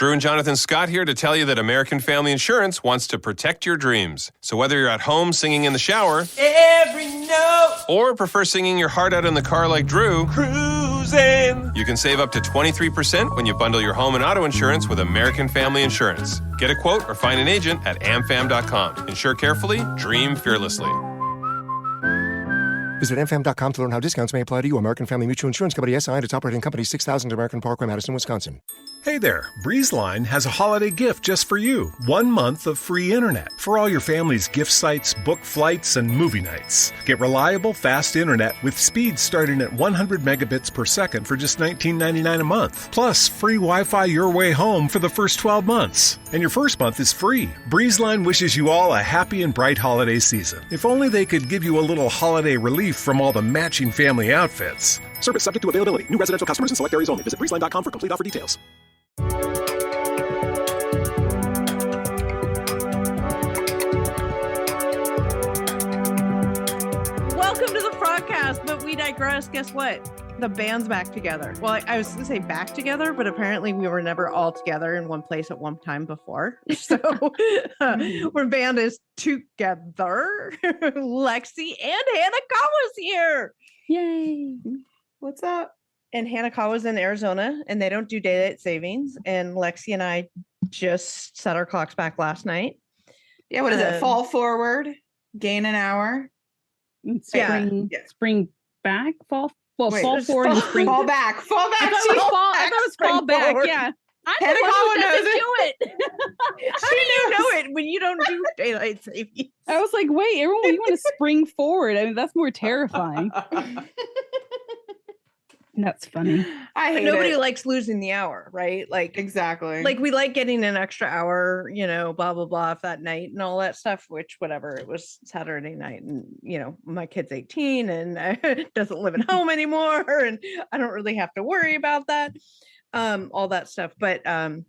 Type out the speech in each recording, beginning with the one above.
Drew and Jonathan Scott here to tell you that American Family Insurance wants to protect your dreams. So whether you're at home singing in the shower, every note, or prefer singing your heart out in the car like Drew, cruising, you can save up to 23% when you bundle your home and auto insurance with American Family Insurance. Get a quote or find an agent at amfam.com. Insure carefully, dream fearlessly. Visit amfam.com to learn how discounts may apply to you. American Family Mutual Insurance Company, SI, and its operating company, 6000 American Parkway, Madison, Wisconsin. Hey there, BreezeLine has a holiday gift just for you. 1 month of free internet for all your family's gift sites, book flights, and movie nights. Get reliable, fast internet with speeds starting at 100 megabits per second for just $19.99 a month. Plus, free Wi-Fi your way home for the first 12 months. And your first month is free. BreezeLine wishes you all a happy and bright holiday season. If only they could give you a little holiday relief from all the matching family outfits. Service subject to availability. New residential customers in select areas only. Visit breezeline.com for complete offer details. Welcome to the Fraudcast, but we digress. Guess what? The band's back together. Well, I was going to say back together, but apparently we were never all together in one place at one time before. So our band is together. Lexi and Hanakawa's here. Yay. What's up? And Hanakawa's in Arizona, and they don't do daylight savings. And Lexi and I just set our clocks back last night. Yeah, what is it? Fall forward, gain an hour. Spring back, fall. Well, Wait, fall forward and spring. Fall back. I thought it was fall back. forward. Yeah. I'm the Hanakawa one who doesn't knows do it. How do you know it when you don't do daylight savings? I was like, wait, everyone, you want to spring forward. I mean, that's more terrifying. That's funny. I hate Nobody it. likes losing the hour, right? Like Exactly. like we like getting an extra hour, blah blah blah if that night and all that stuff, which whatever, it was Saturday night, and my kid's 18 and doesn't live at home anymore, and I don't really have to worry about that, all that stuff. But the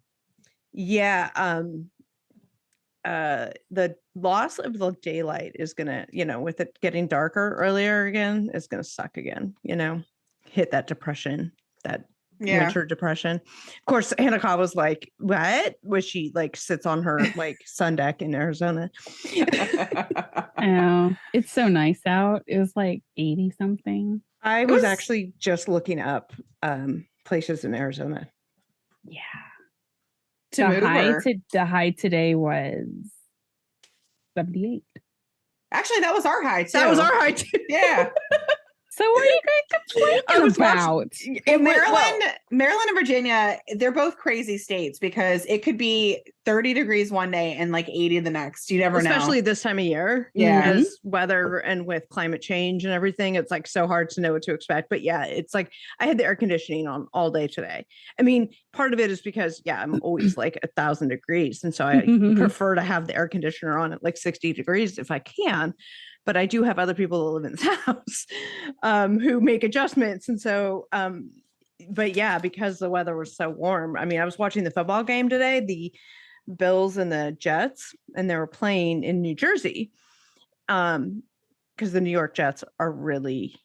loss of the daylight is gonna, with it getting darker earlier again, is gonna suck again, hit that depression, that winter depression. Of course, Hanakawa was like, what? Was she like sits on her like sun deck in Arizona? Oh, it's so nice out. It was like 80 something. I was actually just looking up places in Arizona. Yeah. To The high today was 78. Actually, that was our high too. That was our high too. Yeah. So what are you guys complaining about? In Maryland and Virginia, they're both crazy states because it could be 30 degrees one day and like 80 the next. You never know. Especially this time of year. Yeah. Because weather and with climate change and everything, it's like so hard to know what to expect. But yeah, it's like I had the air conditioning on all day today. I mean, part of it is because, I'm always like 1,000 degrees. And so I prefer to have the air conditioner on at like 60 degrees if I can. But I do have other people that live in this house who make adjustments. And so, but yeah, because the weather was so warm. I mean, I was watching the football game today, the Bills and the Jets, and they were playing in New Jersey because the New York Jets are really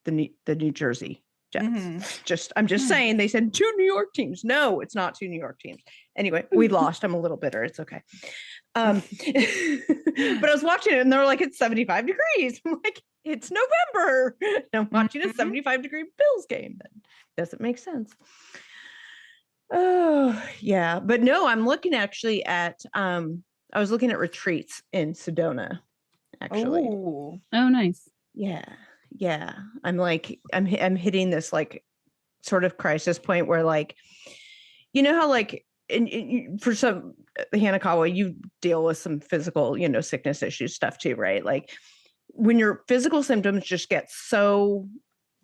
the New Jersey Jets. Mm-hmm. I'm just saying, they said 2 New York teams. No, it's not 2 New York teams. Anyway, we lost. I'm a little bitter. It's okay. But I was watching it and they were like, it's 75 degrees. I'm like, it's November. And I'm watching a 75-degree Bills game. That doesn't make sense. Oh, yeah. But no, I'm looking actually at, I was looking at retreats in Sedona, actually. Oh, nice. Yeah. Yeah. I'm like, I'm hitting this like sort of crisis point where like, how like, for some, Hanakawa, you deal with some physical, sickness issues stuff too, right? Like when your physical symptoms just get so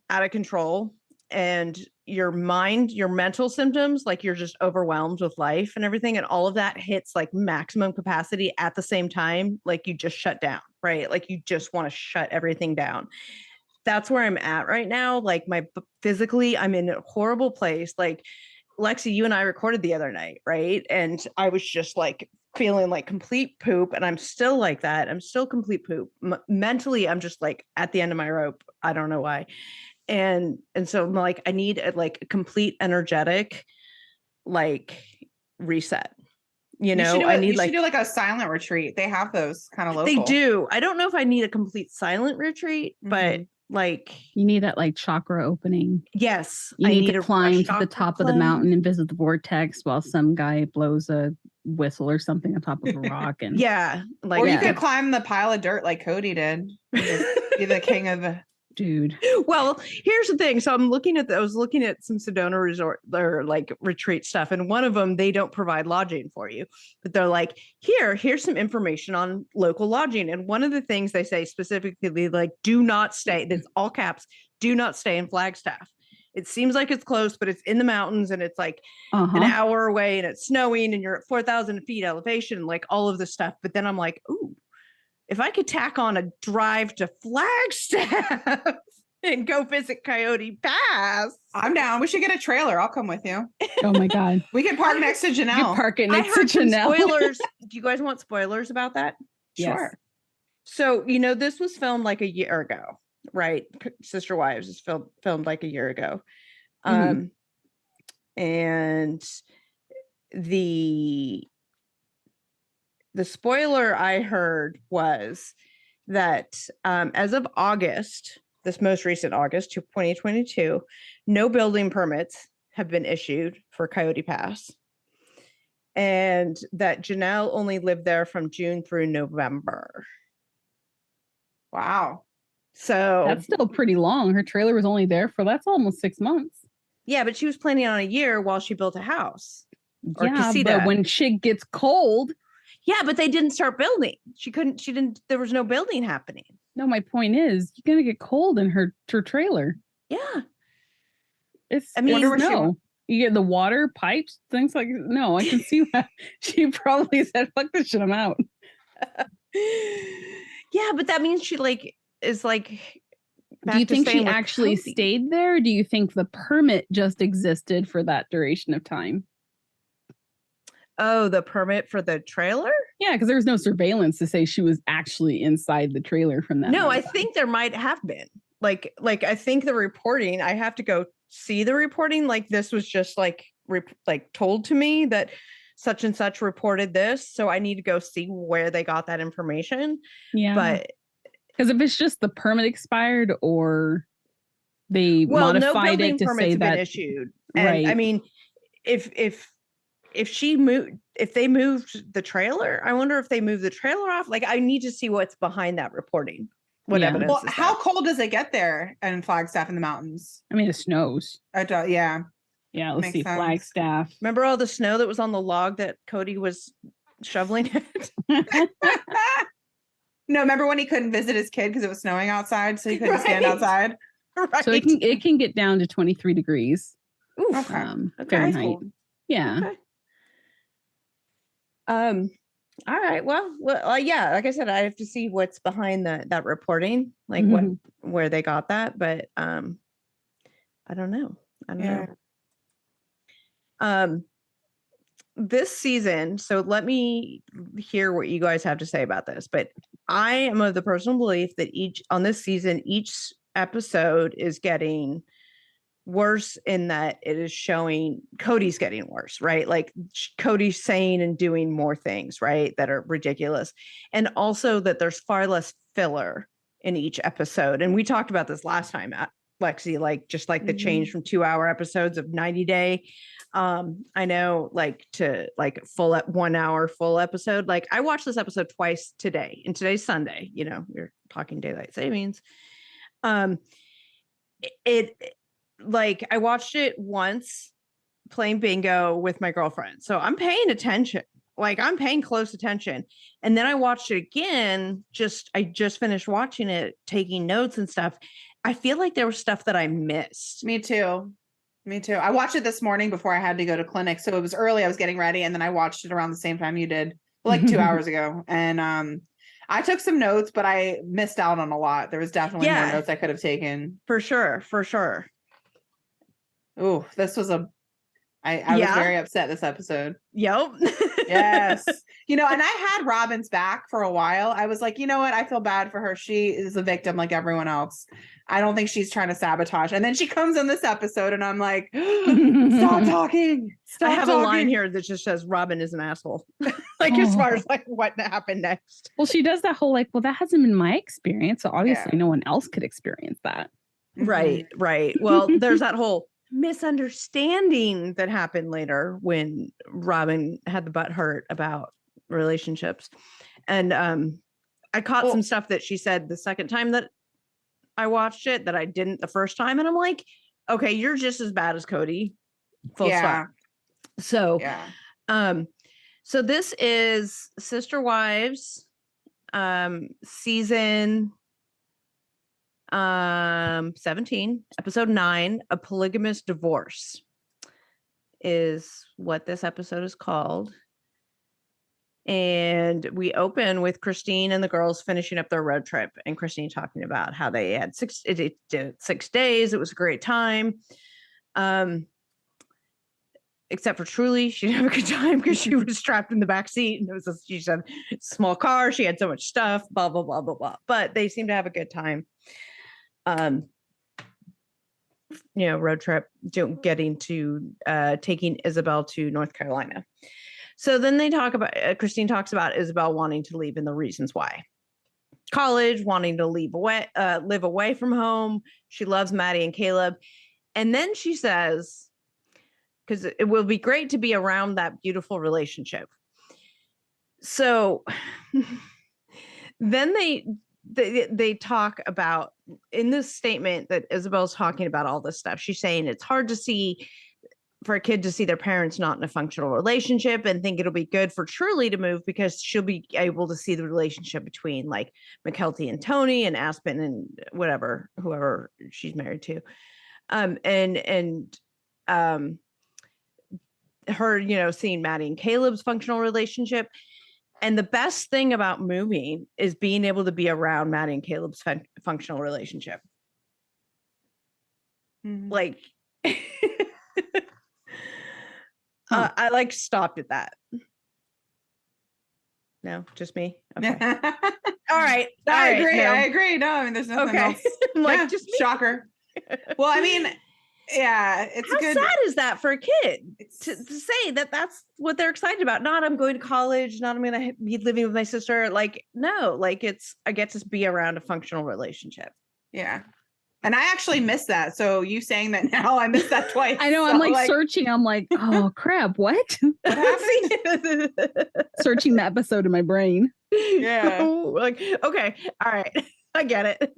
out of control and your mental symptoms, like you're just overwhelmed with life and everything, and all of that hits like maximum capacity at the same time, like you just shut down, right? Like you just want to shut everything down. That's where I'm at right now. Like physically, I'm in a horrible place. Like Lexi, you and I recorded the other night, right? And I was just like feeling like complete poop, and I'm still like that. I'm still complete poop. Mentally, I'm just like at the end of my rope. I don't know why. And so I'm like, I need a complete energetic, like reset. You You know, should do I need you should do like a silent retreat. They have those kind of local. they do. I don't know if I need a complete silent retreat, but like You need that like chakra opening. yes, You I need need to a climb to the chakra top of the cleanse. mountain and visit the vortex while some guy blows a whistle or something on top of a rock. And Yeah, like Or you Yeah. could climb the pile of dirt like Kody did. Be the king of the. dude, Well, here's the thing. So I was looking at some Sedona resort or like retreat stuff, and one of them they don't provide lodging for you, but they're like, here's some information on local lodging. And one of the things they say specifically, like, do not stay. That's all caps. Do not stay in Flagstaff. It seems like it's close, but it's in the mountains, and it's like an hour away, and it's snowing, and you're at 4,000 feet elevation, like all of this stuff. But then I'm like, ooh. If I could tack on a drive to Flagstaff and go visit Coyote Pass. I'm down. We should get a trailer. I'll come with you. oh my god, We can park next to you Janelle. park it I next to heard some Janelle. spoilers. Do you guys want spoilers about that? Yes. Sure. So, this was filmed like a year ago, right? Sister Wives is filmed like a year ago. Mhm. And the spoiler I heard was that as of August, this most recent August 2022, no building permits have been issued for Coyote Pass. And that Janelle only lived there from June through November. Wow. So That's still pretty long. Her trailer was only there for that's almost 6 months. yeah, but she was planning on a year while she built a house. Or Yeah, casita. but when shit gets cold, Yeah, but they didn't start building. There was no building happening. no, my point is you're gonna get cold in her trailer. Yeah. It's I mean, it's wonder what she no. You get the water pipes, things like no. I can see that she probably said, "Fuck this shit, I'm out." Yeah, but that means she is like. Do you back to think she staying with actually Cody. stayed there? Or do you think the permit just existed for that duration of time? Oh, the permit for the trailer? Yeah, because there was no surveillance to say she was actually inside the trailer from that. No, I moment on. think there might have been. Like I think the reporting. I have to go see the reporting. Like this was just like told to me that such and such reported this, so I need to go see where they got that information. Yeah, But because if it's just the permit expired or they no modified building it to permits say have been that issued. And right. I mean, if they moved the trailer, I wonder if they moved the trailer off. Like I need to see what's behind that reporting. What Yeah. evidence? Well, is how there. cold does it get there in Flagstaff in the mountains? I mean, it snows. Yeah. Yeah, let's Makes see. sense. Flagstaff. Remember all the snow that was on the log that Cody was shoveling it? No, remember when he couldn't visit his kid because it was snowing outside, so he couldn't stand Right. outside? Right. So it can get down to 23 degrees Oof. Okay. Okay. Fahrenheit. Cold. Yeah. Okay. All right. Well, yeah. Like I said, I have to see what's behind that reporting, like where they got that. But I don't know. I don't know. This season. So let me hear what you guys have to say about this. But I am of the personal belief that each episode is getting worse in that it is showing Cody's getting worse, right? Like Cody's saying and doing more things, right, that are ridiculous. And also that there's far less filler in each episode. And we talked about this last time, Lexi, like just like the change from 2-hour episodes of 90 Day. I know to full at 1 hour full episode. Like I watched this episode twice today, and today's Sunday, we're talking daylight savings. I watched it once playing bingo with my girlfriend. So I'm paying attention. Like I'm paying close attention. And then I watched it again. I just finished watching it, taking notes and stuff. I feel like there was stuff that I missed. Me too. I watched it this morning before I had to go to clinic. So it was early. I was getting ready. And then I watched it around the same time you did, like 2 hours ago. And I took some notes, but I missed out on a lot. There was definitely more notes I could have taken. For sure. Ooh, this was I was very upset this episode. Yep. Yes. You know, and I had Robyn's back for a while. I was like, you know what? I feel bad for her. She is a victim like everyone else. I don't think she's trying to sabotage. And then she comes in this episode and I'm like, stop talking. Stop I have talking. a line here that just says Robyn is an asshole. Like as far as like what happened next. Well, she does that whole like, well, that hasn't been my experience. So obviously no one else could experience that. Right. Well, there's that whole misunderstanding that happened later when Robyn had the butt hurt about relationships. And I caught some stuff that she said the second time that I watched it that I didn't the first time. And I'm like, okay, you're just as bad as Kody. Full stop. So, so this is Sister Wives, season 17, episode 9, A Polygamist Divorce is what this episode is called. And we open with Christine and the girls finishing up their road trip, and Christine talking about how they had 6 days. It was a great time. Except for Truly, she didn't have a good time because she was trapped in the back seat, and it was she said small car. She had so much stuff, blah blah blah blah blah. But they seemed to have a good time. Road trip, getting to taking Isabel to North Carolina. So then they talk about Christine talks about Isabel wanting to leave and the reasons why. College, wanting to live away from home. She loves Maddie and Caleb, and then she says, because it will be great to be around that beautiful relationship. So then they talk about, in this statement that Isabel's talking about all this stuff, she's saying it's hard to see for a kid to see their parents not in a functional relationship, and think it'll be good for Truly to move because she'll be able to see the relationship between like McKelty and Tony and Aspen and whoever she's married to. Her, seeing Maddie and Caleb's functional relationship. And the best thing about moving is being able to be around Maddie and Caleb's functional relationship. Like, I like stopped at that. No, just me. Okay. All right. I agree. No, I mean, there's nothing else. I'm like, just me. Shocker. Well, I mean, yeah, it's how good. sad is that for a kid to say that that's what they're excited about? Not I'm going to college, not I'm going to be living with my sister. Like, no, like I get to be around a functional relationship. Yeah. And I actually missed that. So you saying that now, I missed that twice. I know. So I'm like searching. I'm like, oh crap, what? What happened? Searching the episode in my brain. Yeah. Like, okay. All right. I get it.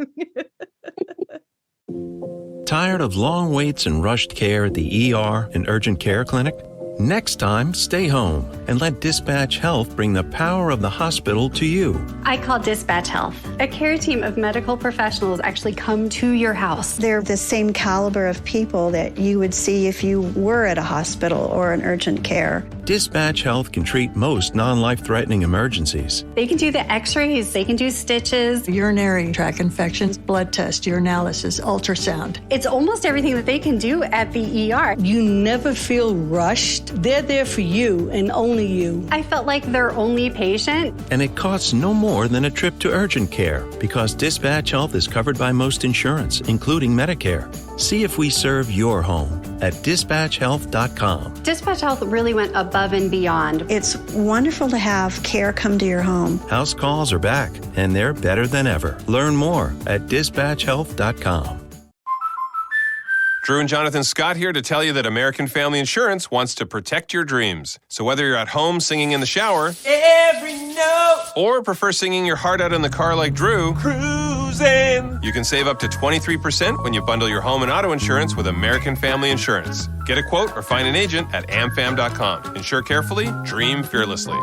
Tired of long waits and rushed care at the ER and urgent care clinic? Next time, stay home and let Dispatch Health bring the power of the hospital to you. I call Dispatch Health. A care team of medical professionals actually come to your house. They're the same caliber of people that you would see if you were at a hospital or an urgent care. Dispatch Health can treat most non-life-threatening emergencies. They can do the x-rays, they can do stitches, urinary tract infections, blood test, urinalysis, ultrasound. It's almost everything that they can do at the ER. You never feel rushed. They're there for you and only you. I felt like their only patient. And it costs no more than a trip to urgent care because Dispatch Health is covered by most insurance, including Medicare. See if we serve your home at dispatchhealth.com. Dispatch Health really went above and beyond. It's wonderful to have care come to your home. House calls are back, and they're better than ever. Learn more at dispatchhealth.com. Drew and Jonathan Scott here to tell you that American Family Insurance wants to protect your dreams. So whether you're at home singing in the shower, Every note, or prefer singing your heart out in the car like Drew, cruising. you can save up to 23% when you bundle your home and auto insurance with American Family Insurance. Get a quote or find an agent at amfam.com. Insure carefully, dream fearlessly.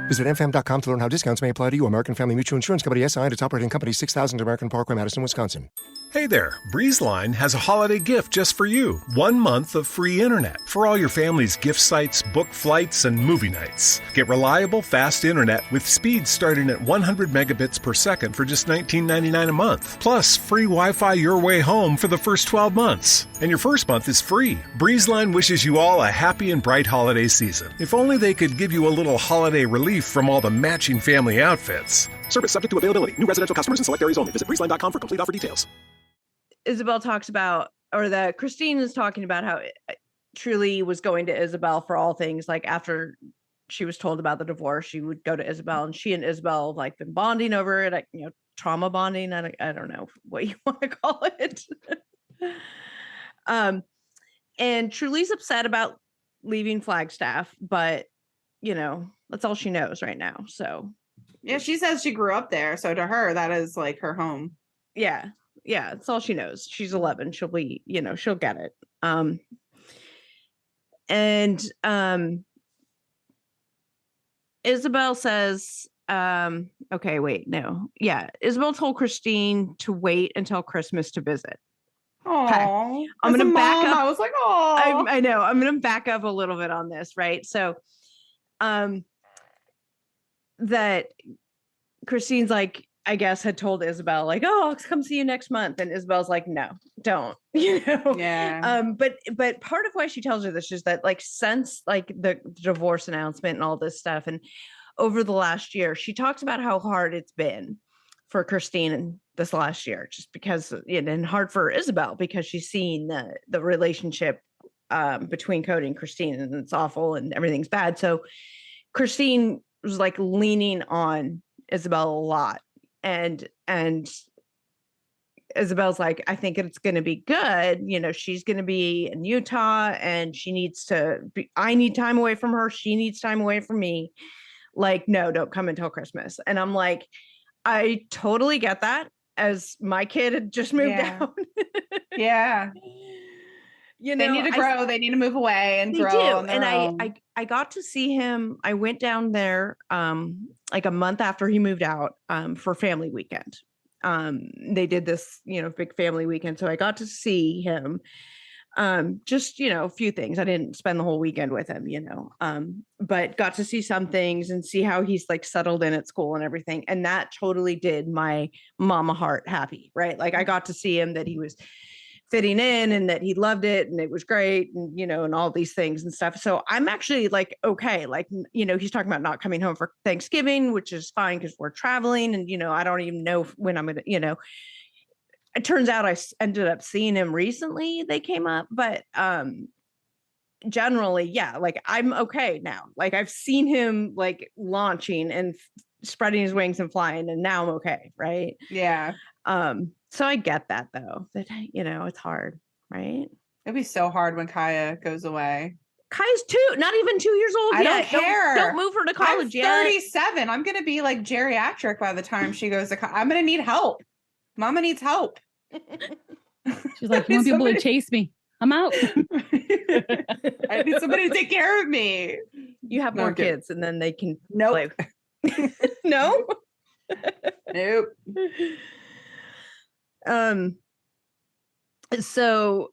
Visit amfam.com to learn how discounts may apply to you. American Family Mutual Insurance Company, SI, and its operating company, 6000 American Parkway, Madison, Wisconsin. Hey there, BreezeLine has a holiday gift just for you. 1 month of free internet for all your family's gift sites, book flights, and movie nights. Get reliable, fast internet with speeds starting at 100 megabits per second for just $19.99 a month. Plus, free Wi-Fi your way home for the first 12 months. And your first month is free. BreezeLine wishes you all a happy and bright holiday season. If only they could give you a little holiday relief from all the matching family outfits. Service subject to availability. New residential customers in select areas only. Visit breezeline.com for complete offer details. Isabel talks about, or that Christine is talking about how Truly was going to Isabel for all things. Like after she was told about the divorce, she would go to Isabel, and she and Isabel have like been bonding over it, like, you know, trauma bonding. I don't know what you want to call it. And Truly's upset about leaving Flagstaff, but you know, that's all she knows right now. So yeah, she says she grew up there. So to her, that is like her home. Yeah. Yeah, it's all she knows. She's 11. She'll be, you know, she'll get it. Isabel says, okay, wait, no. Yeah, Isabel told Christine to wait until Christmas to visit. Oh, okay. I'm going to back up. I was like, oh, I know. I'm going to back up a little bit on this, right? So, that Christine's like, I guess had told Isabel like, oh, I'll come see you next month. And Isabel's like, no, don't, you know? Yeah. But part of why she tells her this is that like, since like the divorce announcement and all this stuff, and over the last year, she talks about how hard it's been for Christine this last year, just because, and hard for Isabel because she's seen the relationship between Kody and Christine, and it's awful and everything's bad. So Christine was like leaning on Isabel a lot. And Isabel's like, I think it's going to be good. You know, she's going to be in Utah and she needs to be, I need time away from her. She needs time away from me. Like, no, don't come until Christmas. And I'm like, I totally get that, as my kid had just moved out. Yeah. You know, they need to grow. They need to move away and grow. Do. And I got to see him. I went down there like a month after he moved out for family weekend. They did this, you know, big family weekend. So I got to see him. Just, you know, a few things. I didn't spend the whole weekend with him, you know, but got to see some things and see how he's like settled in at school and everything. And that totally did my mama heart happy, right? Like I got to see him, that he was fitting in and that he loved it and it was great, and you know, and all these things and stuff. So I'm actually like, okay, like, you know, he's talking about not coming home for Thanksgiving, which is fine because we're traveling, and you know, I don't even know when I'm gonna, you know, it turns out I ended up seeing him recently. They came up, but generally, yeah, like I'm okay now. Like I've seen him like launching and spreading his wings and flying, and now I'm okay, right? Yeah. So I get that though, that, you know, it's hard, right? It'd be so hard when Kaya goes away. Kaya's not even 2 years old I yet. don't care. Don't move her to college I'm yet. 37. I'm going to be like geriatric by the time she goes to I'm going to need help. Mama needs help. She's like, you want people to chase me. I'm out. I need somebody to take care of me. You have more kids and then they can Nope. play. No? Nope. So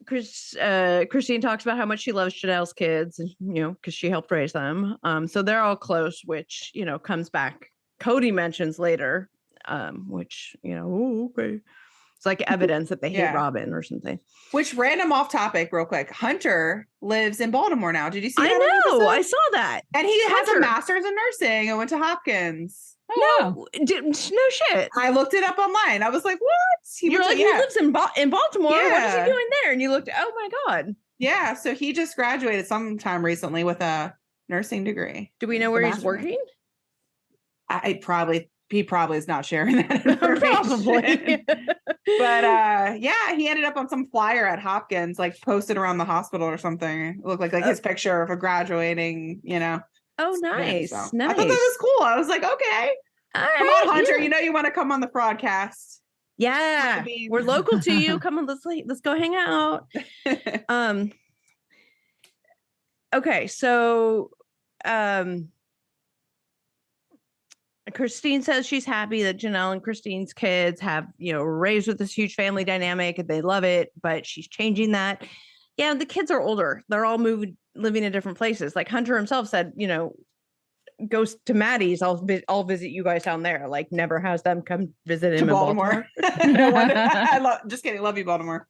Christine talks about how much she loves Janelle's kids, and you know, because she helped raise them. So they're all close, which, you know, comes back. Kody mentions later, which, you know, ooh, okay. It's like evidence that they hate Robyn or something. Which, random off topic real quick, Hunter lives in Baltimore now. Did you see that? I know, I saw that. And he has a master's in nursing and went to Hopkins. No, no shit. I looked it up online. I was like, what? He lives in Baltimore. Yeah. What is he doing there? And you looked, oh my God. Yeah. So he just graduated sometime recently with a nursing degree. Do we know where he's working? He probably is not sharing that information. Probably. But yeah, he ended up on some flyer at Hopkins, like posted around the hospital or something. It looked like his picture of a graduating, you know. Oh, nice. So Nice. I thought that was cool. I was like, okay. All come right, on, Hunter. yeah. You know you want to come on the Fraudcast. Yeah. We're local to you. Come on, let's go hang out. Okay, so I Christine says she's happy that Janelle and Christine's kids have, raised with this huge family dynamic and they love it, but she's changing that. Yeah, the kids are older. They're all living in different places. Like Hunter himself said, go to Maddie's. I'll visit you guys down there. Like never has them come visit him in Baltimore. Just kidding. Love you, Baltimore.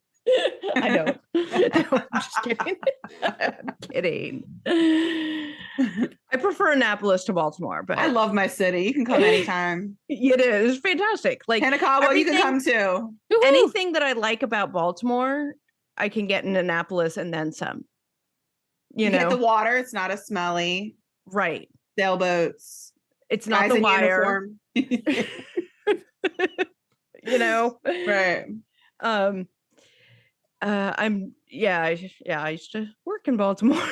I know. No, I'm just kidding. I'm kidding. I prefer Annapolis to Baltimore, but I love my city. You can come anytime. It is fantastic. Like Hanakawa, you can come too. Anything that I like about Baltimore, I can get in Annapolis and then some. You know, get the water. It's not as smelly. Right. Sailboats. It's not the wire. Right. I used to work in Baltimore.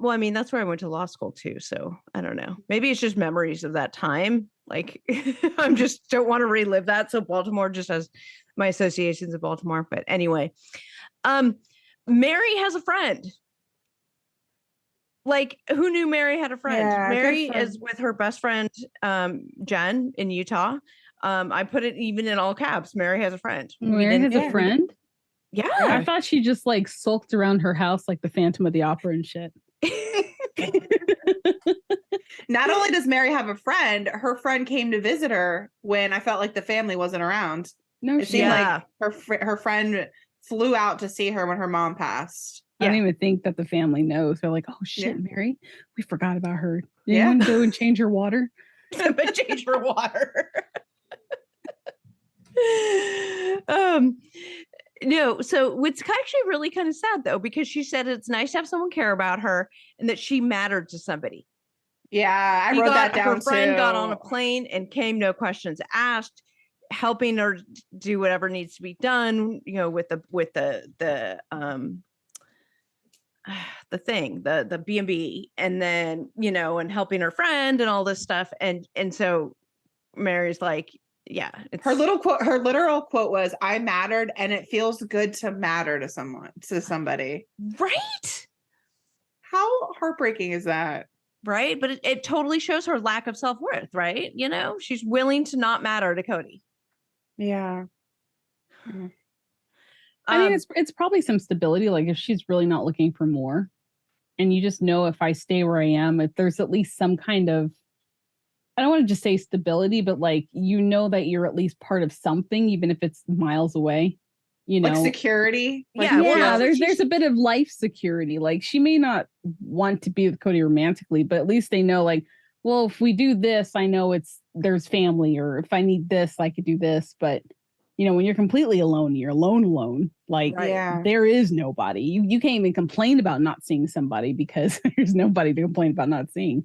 Well, I mean, that's where I went to law school too. So I don't know. Maybe it's just memories of that time. Like I'm just don't want to relive that. So Baltimore just has my associations of Baltimore. But anyway, Meri has a friend. Like, who knew Meri had a friend? Yeah, Meri is with her best friend, Jen, in Utah. I put it even in all caps. Meri has a friend. Meri has a friend? Yeah. I thought she just like sulked around her house like the Phantom of the Opera and shit. Not only does Meri have a friend, her friend came to visit her when I felt like the family wasn't around. No, it seemed like her friend flew out to see her when her mom passed. I don't even think that the family knows. They're like, oh shit, Meri, we forgot about her. Did Yeah. anyone go and change her water? But change her water. No, so it's actually really kind of sad though, because she said it's nice to have someone care about her and that she mattered to somebody. Yeah, I wrote that down Her friend too. got on a plane and came, no questions asked, helping her do whatever needs to be done, with the thing, the B&B, and then, and helping her friend and all this stuff. And so Meri's like, yeah, her literal quote was, I mattered and it feels good to matter to somebody. Right. How heartbreaking is that? Right. But it totally shows her lack of self-worth, right? She's willing to not matter to Kody. Yeah. I mean, it's probably some stability. Like if she's really not looking for more, and you just know if I stay where I am, if there's at least some kind of, I don't want to just say stability, but like, that you're at least part of something, even if it's miles away, like security. There's a bit of life security. Like she may not want to be with Kody romantically, but at least they know like, well, if we do this, I know there's family, or if I need this, I could do this. But when you're completely alone, you're alone. Like there is nobody. You can't even complain about not seeing somebody because there's nobody to complain about not seeing.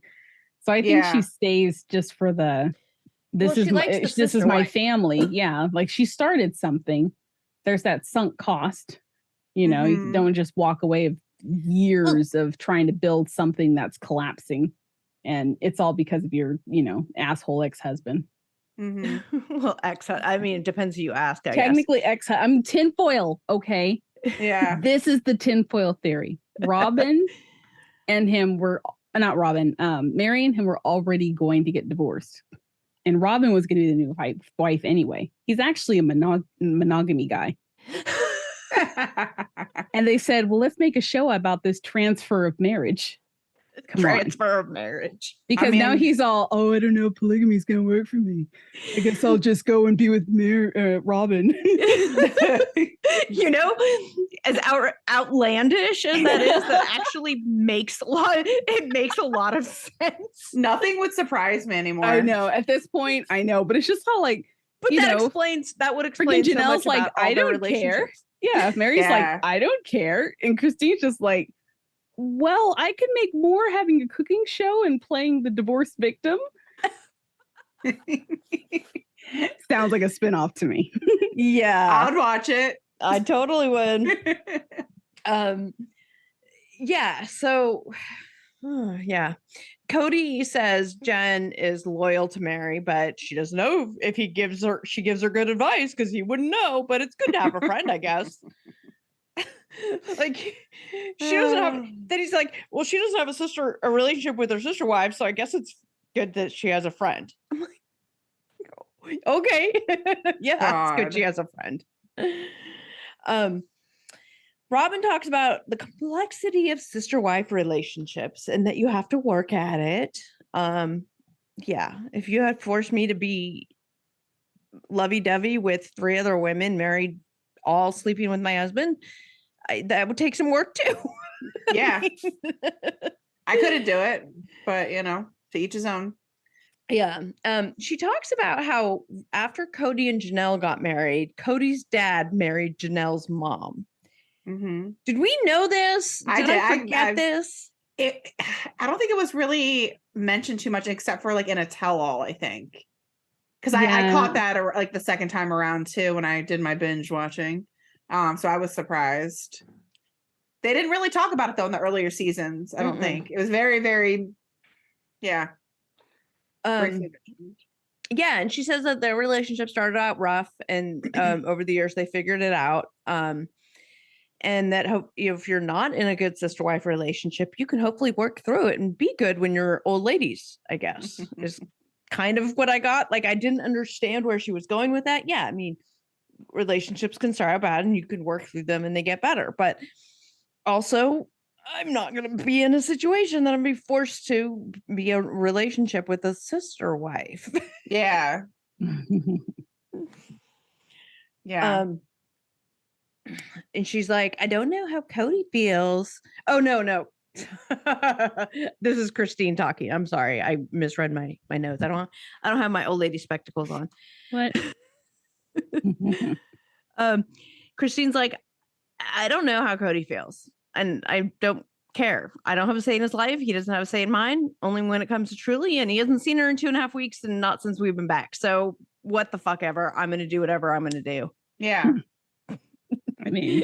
So I think she stays just for this is my family. Yeah. Like she started something. There's that sunk cost, you don't just walk away of years of trying to build something that's collapsing. And it's all because of your, asshole ex-husband. Mm-hmm. Well, I mean, it depends who you ask. Technically, I'm tinfoil. Okay. Yeah. This is the tinfoil theory. Robyn and him were not Robyn. Meri and him were already going to get divorced, and Robyn was going to be the new wife anyway. He's actually a monogamy guy. And they said, well, let's make a show about this transfer of marriage. Transfer of marriage. Because now he's all, I don't know, polygamy's gonna work for me. I guess I'll just go and be with Robyn. As outlandish as that is, that actually makes a lot of sense. Nothing would surprise me anymore. I know. At this point, I know, but it's just how like, but that would explain Janelle's so much like, about all I don't care. Yeah, Mary's like, I don't care, and Christine's just like, well, I could make more having a cooking show and playing the divorced victim. Sounds like a spinoff to me. Yeah. I would watch it. I totally would. Yeah. So, yeah. Kody says Jen is loyal to Meri, but she doesn't know if she gives her good advice because he wouldn't know, but it's good to have a friend, I guess. Like she doesn't have. Then he's like, well, she doesn't have a relationship with her sister wife, so I guess it's good that she has a friend. I'm like, okay, yeah, it's good she has a friend. Robyn talks about the complexity of sister-wife relationships and that you have to work at it. Yeah, if you had forced me to be lovey-dovey with 3 other women married, all sleeping with my husband, that would take some work too. Yeah. I couldn't do it, but to each his own. Yeah. She talks about how after Kody and Janelle got married, Kody's dad married Janelle's mom. Mm-hmm. Did we know this? Did I forget this? I don't think it was really mentioned too much, except for like in a tell-all, I think. Because I caught that like the second time around too when I did my binge watching. So I was surprised. They didn't really talk about it though in the earlier seasons. I don't think it was very, very, yeah. Yeah, and she says that their relationship started out rough, and over the years they figured it out. And that if you're not in a good sister-wife relationship, you can hopefully work through it and be good when you're old ladies, I guess, is kind of what I got. Like, I didn't understand where she was going with that. Yeah, I mean, relationships can start out bad and you can work through them and they get better. But also, I'm not going to be in a situation that I'm be forced to be a relationship with a sister wife. Yeah. Yeah. And she's like, I don't know how Kody feels. Oh, no. This is Christine talking. I'm sorry. I misread my notes. I don't have my old lady spectacles on. What? Christine's like, I don't know how Kody feels. And I don't care. I don't have a say in his life. He doesn't have a say in mine, only when it comes to Truly. And he hasn't seen her in 2.5 weeks and not since we've been back. So what the fuck ever. I'm going to do whatever I'm going to do. Yeah. I mean,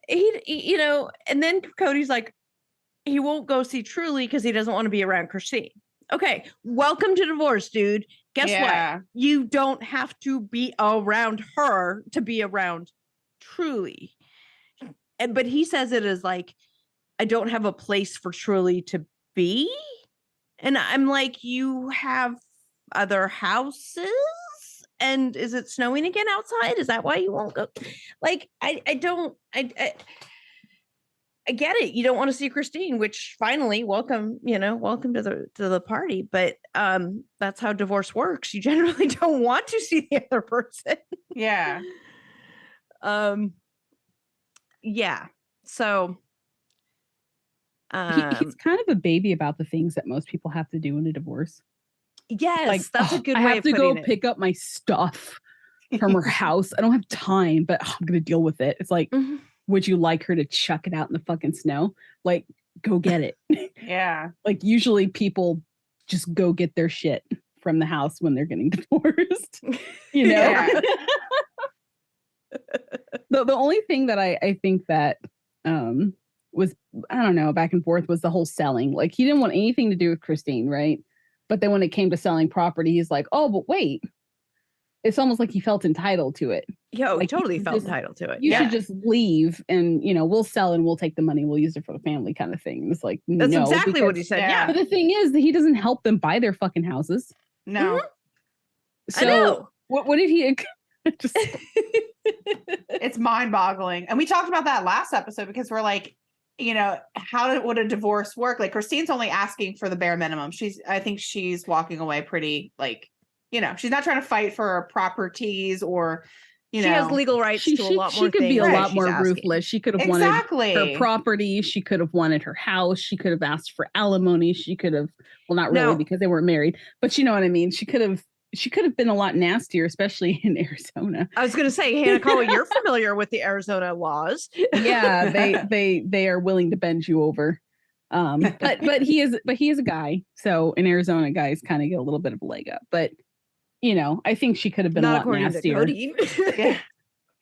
he and then Cody's like, he won't go see Truly because he doesn't want to be around Christine. Okay, welcome to divorce, dude. Guess what? You don't have to be around her to be around Truly. But he says it as like, I don't have a place for Truly to be. And I'm like, you have other houses? And is it snowing again outside? Is that why you won't go? Like, I get it. You don't want to see Christine, which finally, welcome to the party. But that's how divorce works. You generally don't want to see the other person. Yeah. Yeah. So he's kind of a baby about the things that most people have to do in a divorce. Yes, like, that's a good I way have of to putting go it. pick up my stuff from her house. I don't have time, but I'm gonna deal with it. It's like, would you like her to chuck it out in the fucking snow? Like, go get it. Yeah. Like, usually people just go get their shit from the house when they're getting divorced. Yeah. The only thing that I think that was, I don't know, back and forth was the whole selling. Like, he didn't want anything to do with Christine, right? But then when it came to selling property, he's like, oh, but wait. It's almost like he felt entitled to it. Yeah, like, he totally felt entitled to it. You should just leave and, we'll sell and we'll take the money. We'll use it for the family kind of thing. It's like, that's no, exactly what he said. Yeah. But the thing is that he doesn't help them buy their fucking houses. No. So I know. What did he just... It's mind boggling. And we talked about that last episode because we're like, would a divorce work? Like, Christine's only asking for the bare minimum. I think she's walking away pretty, like, she's not trying to fight for properties or, she has legal rights to a lot more things. She could be a lot more asking. ruthless. She could have wanted her property. She could have wanted her house. She could have asked for alimony. She could have, well, not really because they weren't married, but you know what I mean? She could have been a lot nastier, especially in Arizona. I was going to say, Hanakawa, you're familiar with the Arizona laws. Yeah, they are willing to bend you over. But he is a guy. So in Arizona, guys kind of get a little bit of a leg up. But I think she could have been not a lot nastier. Yeah.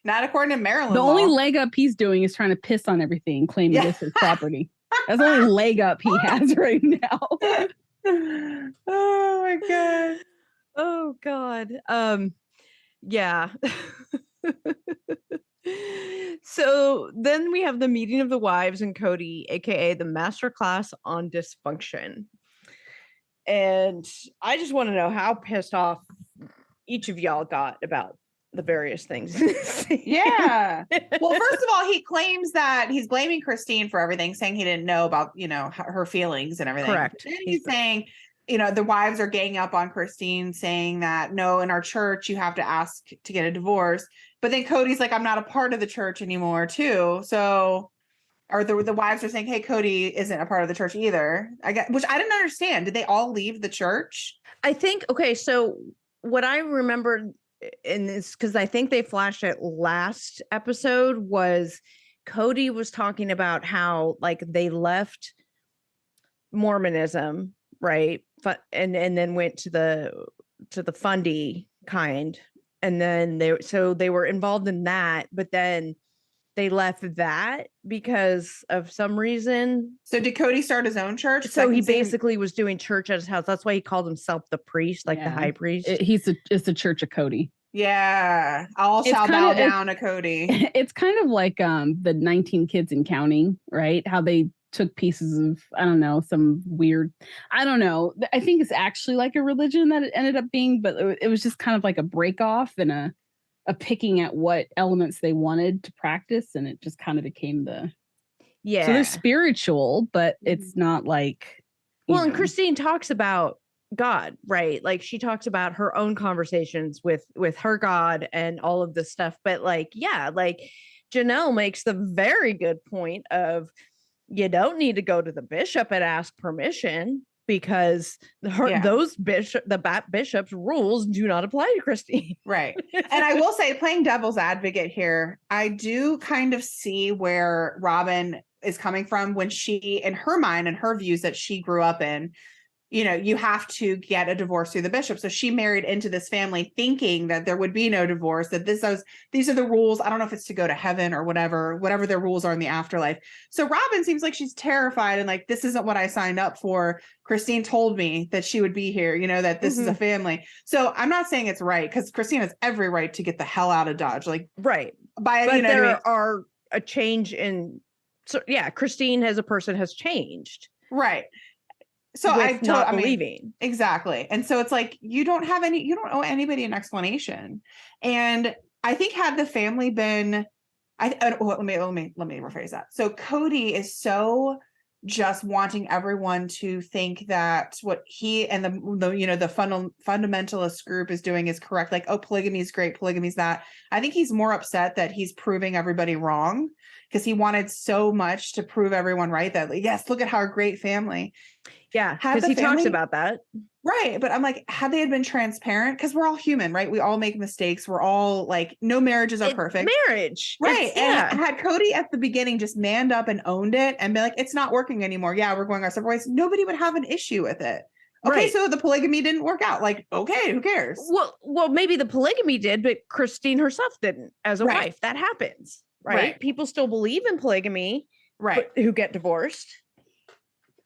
Not according to Maryland. The only leg up he's doing is trying to piss on everything, claiming this is property. That's the only leg up he has right now. Oh my god. Oh God. Yeah. So then we have the meeting of the Wives and Kody, aka the masterclass on dysfunction. And I just want to know how pissed off each of y'all got about the various things. Yeah. Well, first of all, he claims that he's blaming Christine for everything, saying he didn't know about, her feelings and everything. Correct. And he's saying, the wives are ganging up on Christine, saying that, no, in our church, you have to ask to get a divorce. But then Cody's like, I'm not a part of the church anymore, too. So, or the wives are saying, hey, Kody isn't a part of the church either. Which I didn't understand. Did they all leave the church? I think, okay, so what I remembered in this, because I think they flashed it last episode, was Kody was talking about how like they left Mormonism, right? And then went to the fundy kind. And then they were involved in that, but then they left that because of some reason. So did Kody start his own church? So he basically was doing church at his house. That's why he called himself the priest, like the high priest. It's the Church of Cody. Yeah, all shall bow down to Kody. It's kind of like the 19 Kids and Counting, right? How they took pieces of, I don't know, some weird, I don't know. I think it's actually like a religion that it ended up being, but it was just kind of like a break off and a picking at what elements they wanted to practice, and it just kind of became so they're spiritual, but it's not like, and Christine talks about God, right? Like she talks about her own conversations with her God and all of this stuff, but like Janelle makes the very good point of, you don't need to go to the bishop and ask permission, because those bishop's rules do not apply to Christine. Right. And I will say, playing devil's advocate here, I do kind of see where Robyn is coming from when she, in her mind and her views that she grew up in, you have to get a divorce through the bishop. So she married into this family thinking that there would be no divorce, that these are the rules. I don't know if it's to go to heaven or whatever their rules are in the afterlife. So Robyn seems like she's terrified and like, this isn't what I signed up for. Christine told me that she would be here, that this is a family. So I'm not saying it's right, because Christine has every right to get the hell out of Dodge. Like, right. But there are a change in, so yeah, Christine as a person has changed. Right. So I mean, exactly. And so it's like, you don't owe anybody an explanation. And I think had the family been, let me rephrase that. So Kody is so just wanting everyone to think that what he and the fundamentalist group is doing is correct. Like, oh, polygamy is great. Polygamy is that. I think he's more upset that he's proving everybody wrong, because he wanted so much to prove everyone right, that like, yes, look at our great family. Yeah, because he talks about that. Right. But I'm like, had they been transparent, because we're all human, right? We all make mistakes. We're all like, no marriages are perfect. Marriage. Right. And had Kody at the beginning just manned up and owned it and be like, it's not working anymore. Yeah, we're going our separate ways. Nobody would have an issue with it. Okay, right. So the polygamy didn't work out. Like, okay, who cares? Well, maybe the polygamy did, but Christine herself didn't as a wife. That happens, right? People still believe in polygamy, right? Who get divorced.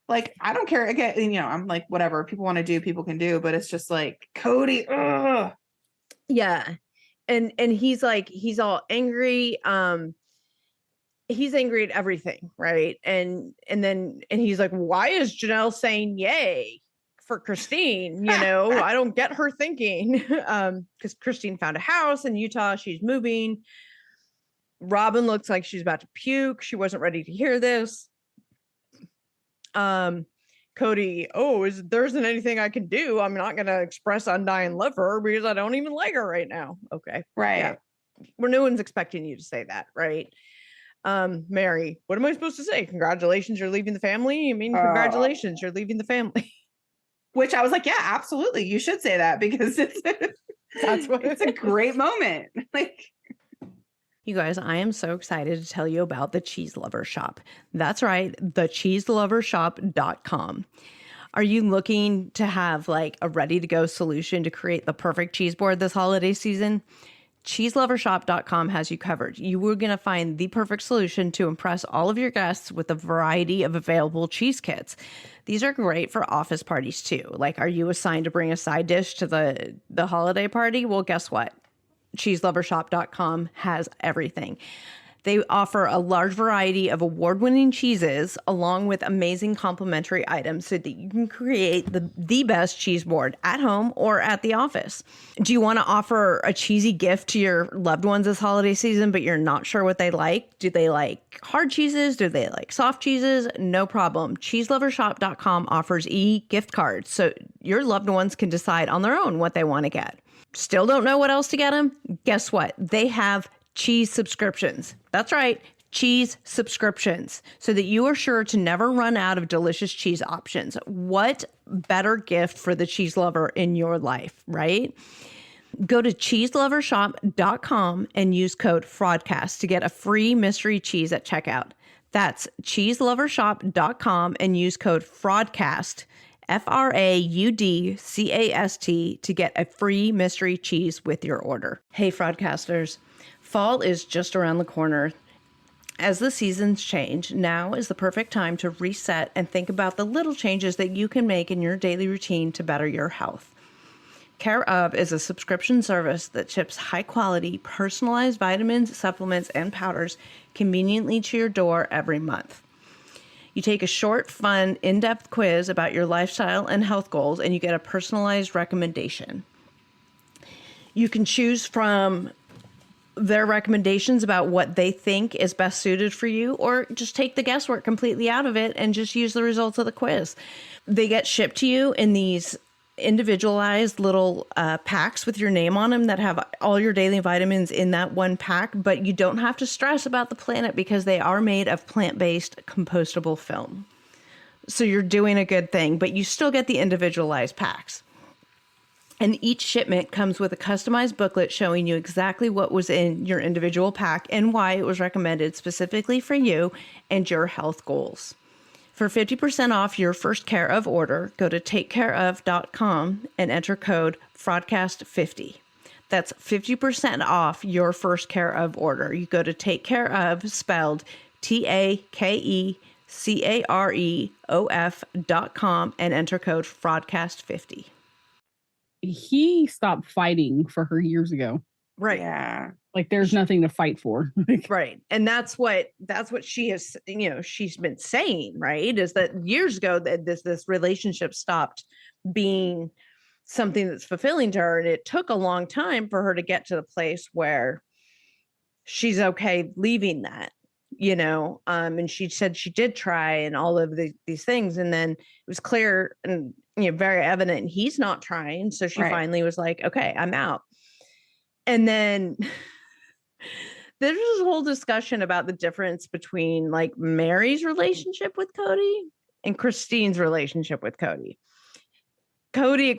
Like, I don't care. Again, I'm like, whatever people want to do, people can do. But it's just like, Kody. Ugh. Yeah. And he's like, he's all angry. He's angry at everything. Right. And he's like, why is Janelle saying yay for Christine? I don't get her thinking. Because Christine found a house in Utah. She's moving. Robyn looks like she's about to puke. She wasn't ready to hear this. Kody, there isn't anything I can do. I'm not going to express undying love for her because I don't even like her right now. Okay. Right. Yeah. Well, no one's expecting you to say that. Right. Meri, what am I supposed to say? Congratulations, you're leaving the family. Congratulations, you're leaving the family. Which I was like, yeah, absolutely. You should say that, because it's a great moment. Like, you guys, I am so excited to tell you about the Cheese Lover Shop. That's right, thecheeselovershop.com. Are you looking to have like a ready-to-go solution to create the perfect cheese board this holiday season? cheeselovershop.com has you covered. You are going to find the perfect solution to impress all of your guests with a variety of available cheese kits. These are great for office parties too. Like, are you assigned to bring a side dish to the holiday party? Well, guess what? cheeselovershop.com has everything. They offer a large variety of award-winning cheeses along with amazing complimentary items so that you can create the best cheese board at home or at the office. Do you want to offer a cheesy gift to your loved ones this holiday season, but you're not sure what they like? Do they like hard cheeses? Do they like soft cheeses? No problem. CheeseLoverShop.com offers e-gift cards so your loved ones can decide on their own what they want to get. Still don't know what else to get them? Guess what? They have cheese subscriptions. That's right, cheese subscriptions, so that you are sure to never run out of delicious cheese options. What better gift for the cheese lover in your life, right? Go to cheeselovershop.com and use code Fraudcast to get a free mystery cheese at checkout. That's cheeselovershop.com and use code Fraudcast, FRAUDCAST, to get a free mystery cheese with your order. Hey, Fraudcasters. Fall is just around the corner. As the seasons change, now is the perfect time to reset and think about the little changes that you can make in your daily routine to better your health. Care Of is a subscription service that ships high-quality, personalized vitamins, supplements, and powders conveniently to your door every month. You take a short, fun, in-depth quiz about your lifestyle and health goals, and you get a personalized recommendation. You can choose from their recommendations about what they think is best suited for you, or just take the guesswork completely out of it and just use the results of the quiz. They get shipped to you in these individualized little packs with your name on them that have all your daily vitamins in that one pack, but you don't have to stress about the planet because they are made of plant-based compostable film. So you're doing a good thing, but you still get the individualized packs. And each shipment comes with a customized booklet showing you exactly what was in your individual pack and why it was recommended specifically for you and your health goals. For 50% off your first Care Of order, go to takecareof.com and enter code Fraudcast50. That's 50% off your first Care Of order. You go to takecareof, spelled TAKECAREOF.com, and enter code Fraudcast50. He stopped fighting for her years ago. Right. Yeah. Like there's nothing to fight for. Right. And that's what she has, she's been saying, right? Is that years ago that this relationship stopped being something that's fulfilling to her. And it took a long time for her to get to the place where she's okay leaving that, and she said she did try and all of these things. And then it was clear and very evident he's not trying. So she finally was like, okay, I'm out. And then there's this whole discussion about the difference between like Meri's relationship with Kody and Christine's relationship with Kody. Kody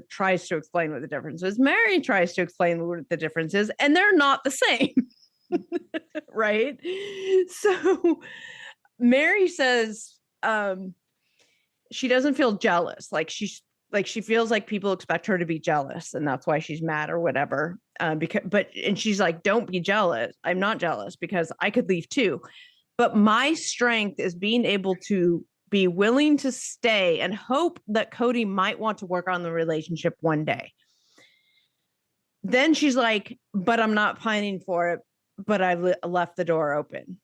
tries to explain what the difference is. Meri tries to explain what the difference is, and they're not the same. Right? So Meri says she doesn't feel jealous. She feels like people expect her to be jealous, and that's why she's mad or whatever. And she's like, don't be jealous. I'm not jealous because I could leave too. But my strength is being able to be willing to stay and hope that Kody might want to work on the relationship one day. Then she's like, but I'm not pining for it, but I left the door open.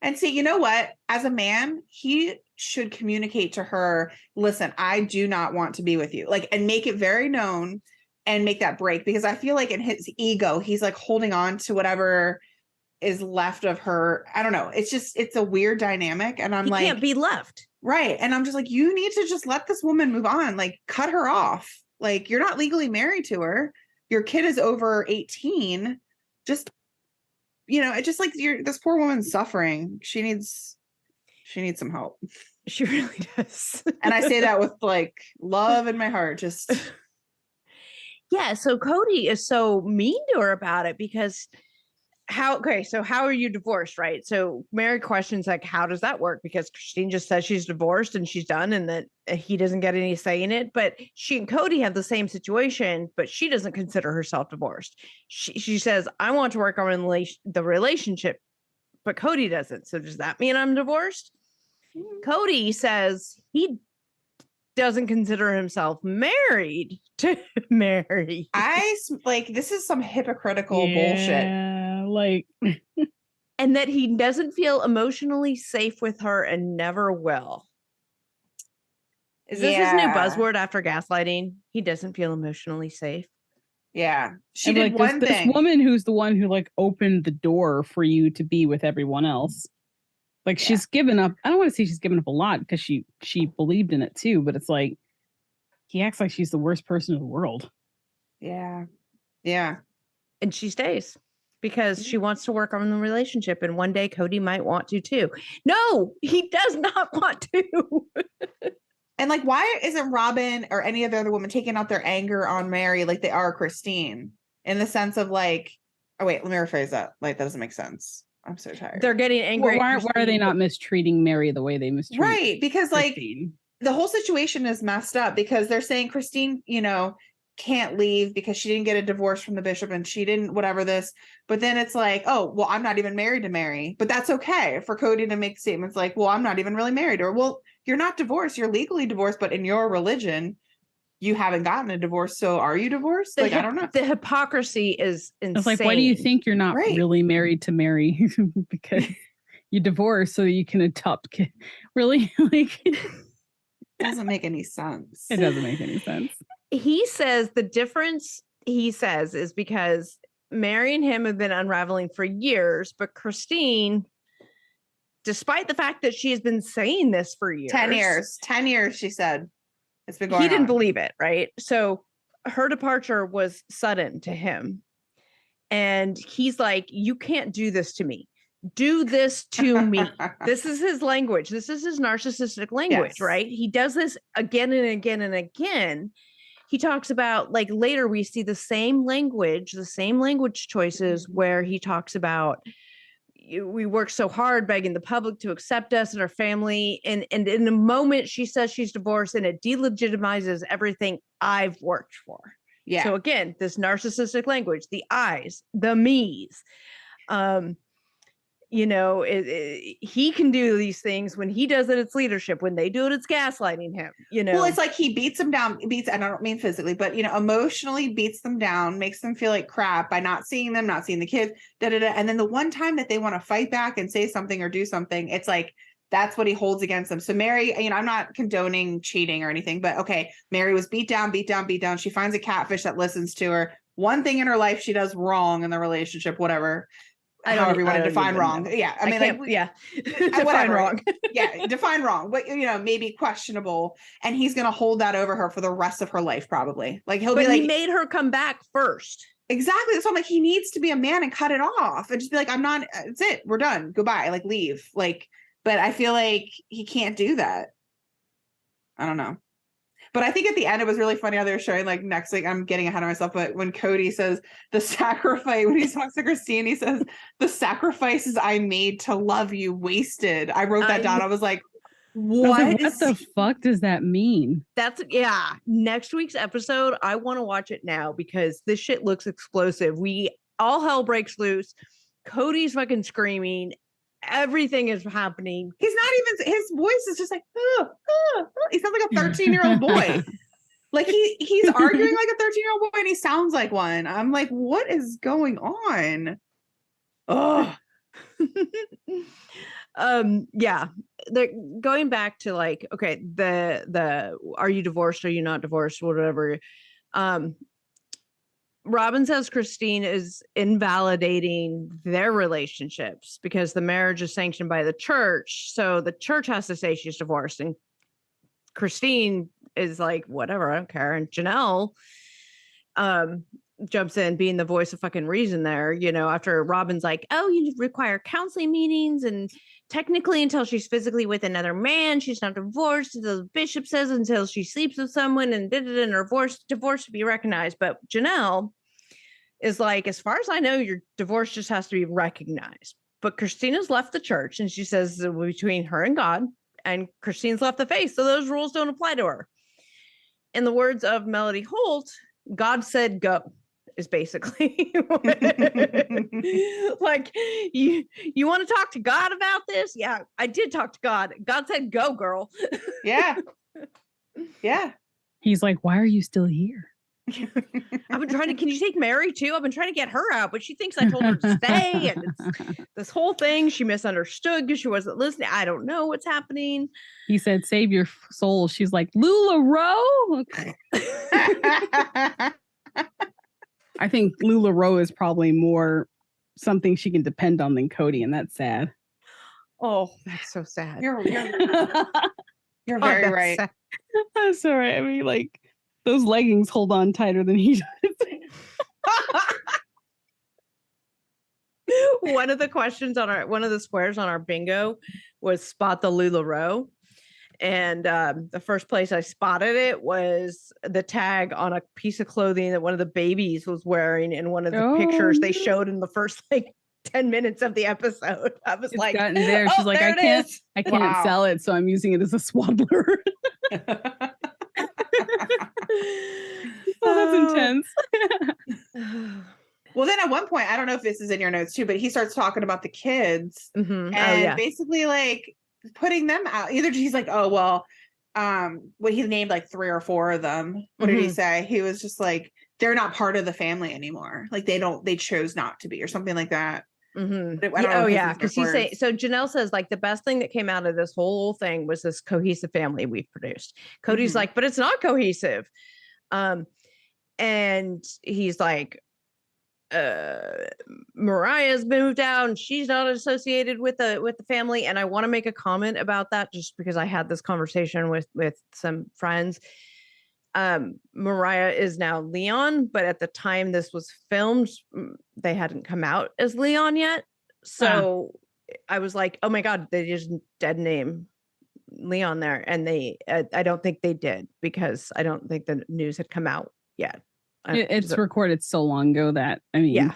And see, you know what? As a man, he should communicate to her, listen, I do not want to be with you. And make it very known and make that break. Because I feel like in his ego, he's like holding on to whatever is left of her. I don't know. It's a weird dynamic. And he can't be left. Right. And I'm just like, you need to just let this woman move on. Cut her off. You're not legally married to her. Your kid is over 18. Just, it's just this poor woman's suffering. She needs some help. She really does. And I say that with love in my heart. Just yeah. So Kody is so mean to her about it because how are you divorced? Right. So Meri questions how does that work? Because Christine just says she's divorced and she's done and that he doesn't get any say in it. But she and Kody have the same situation, but she doesn't consider herself divorced. She says, I want to work on the relationship, but Kody doesn't. So does that mean I'm divorced? Kody says he doesn't consider himself married to Meri. This is some hypocritical bullshit. and that he doesn't feel emotionally safe with her and never will. Is this his new buzzword after gaslighting? He doesn't feel emotionally safe. Yeah. She and did one thing. This woman who's the one who like opened the door for you to be with everyone else. Like she's given up. I don't want to say she's given up a lot because she believed in it too, but it's like he acts like she's the worst person in the world. Yeah. Yeah. And she stays because she wants to work on the relationship. And one day Kody might want to too. No, he does not want to. And like, why isn't Robyn or any of the other women taking out their anger on Meri like they are Christine? In the sense of like, oh wait, let me rephrase that. Like, that doesn't make sense. I'm so tired. They're getting angry. Why are they not mistreating Meri the way they mistreat Right, because Christine? Like the whole situation is messed up because they're saying Christine, can't leave because she didn't get a divorce from the bishop and she didn't whatever this. But then it's like, oh, well, I'm not even married to Meri. But that's okay for Kody to make statements like, well, I'm not even really married to her. Well, you're not divorced. You're legally divorced, but in your religion, you haven't gotten a divorce. So are you divorced? Like, I don't know. The hypocrisy is insane. It's like, why do you think you're not really married to Meri? Because you divorced so you can adopt kids. Really? Like, it doesn't make any sense. It doesn't make any sense. He says the difference, is because Meri and him have been unraveling for years, but Christine, despite the fact that she has been saying this for years. 10 years, she said. It's been going on. He didn't believe it, right? So her departure was sudden to him. And he's like, you can't do this to me. Do this to me. This is his language. This is his narcissistic language, right? He does this again and again and again. He talks about, like, later we see the same language choices where he talks about, we work so hard begging the public to accept us and our family. And in the moment she says she's divorced, and it delegitimizes everything I've worked for. Yeah. So again, this narcissistic language, the I's, the me's, he can do these things. When he does it, it's leadership. When they do it, it's gaslighting him, Well, it's like he beats them down, and I don't mean physically, but, emotionally beats them down, makes them feel like crap by not seeing them, not seeing the kids, And then the one time that they want to fight back and say something or do something, it's like, that's what he holds against them. So Meri, I'm not condoning cheating or anything, but okay, Meri was beat down. She finds a catfish that listens to her. One thing in her life she does wrong in the relationship, whatever. However you want to define wrong. Know. Yeah. I mean, define wrong. Yeah. Define wrong. But, maybe questionable. And he's going to hold that over her for the rest of her life, probably. Like he made her come back first. Exactly. So I'm like, he needs to be a man and cut it off and just be like, it's it. We're done. Goodbye. Like, leave. Like, but I feel like he can't do that. I don't know. But I think at the end, it was really funny how they were showing, like, next week, I'm getting ahead of myself, but when Kody says the sacrifice, when he talks to Christine, he says, the sacrifices I made to love you wasted. I wrote that down. I was like, what the fuck does that mean? Next week's episode, I want to watch it now because this shit looks explosive. All hell breaks loose. Cody's fucking screaming. Everything is happening. He's not even, his voice is just like, he sounds like a 13-year-old boy. Like he's arguing like a 13-year-old boy and he sounds like one. I'm like, what is going on? Oh. Yeah. They're going back to like, okay, the are you divorced? Are you not divorced? Whatever. Robyn says Christine is invalidating their relationships because the marriage is sanctioned by the church. So the church has to say she's divorced. And Christine is like, whatever, I don't care. And Janelle jumps in being the voice of fucking reason there, after Robyn's like, oh, you require counseling meetings. And technically until she's physically with another man, she's not divorced. The bishop says until she sleeps with someone and her divorce to be recognized. But Janelle is like, as far as I know, your divorce just has to be recognized. But Christina's left the church and she says between her and God, and Christine's left the faith. So those rules don't apply to her. In the words of Melody Holt, God said go is basically like, you want to talk to God about this? Yeah, I did talk to God. God said go, girl. Yeah. Yeah. He's like, why are you still here? I've been trying to, can you take Meri too? I've been trying to get her out, but she thinks I told her to stay. And it's this whole thing. She misunderstood because she wasn't listening. I don't know what's happening. He said, save your soul. She's like, LuLaRoe? Okay. I think LuLaRoe is probably more something she can depend on than Kody, and that's sad. Oh, that's so sad. You're very right. Sad. I'm sorry. I mean, like, those leggings hold on tighter than he does. One of the questions on one of the squares on our bingo was spot the LuLaRoe. And the first place I spotted it was the tag on a piece of clothing that one of the babies was wearing in one of the pictures they showed in the first 10 minutes of the episode. I was it's gotten there. She's like, I can't sell it, so I'm using it as a swaddler. Oh, that's intense. Well, then at one point, I don't know if this is in your notes too, but he starts talking about the kids and basically like putting them out. Either he's like, oh, well, what he named like 3 or 4 of them. What did he say? He was just like, they're not part of the family anymore. Like they chose not to be or something like that. Because he say so. Janelle says like the best thing that came out of this whole thing was this cohesive family we've produced. Cody's like, but it's not cohesive. And he's like, Mariah's moved out and she's not associated with the family. And I want to make a comment about that just because I had this conversation with some friends. Mariah is now Leon, but at the time this was filmed, they hadn't come out as Leon yet. So I was like, oh my God, they just dead name Leon there. And I don't think they did because I don't think the news had come out yet. It's recorded so long ago that, I mean,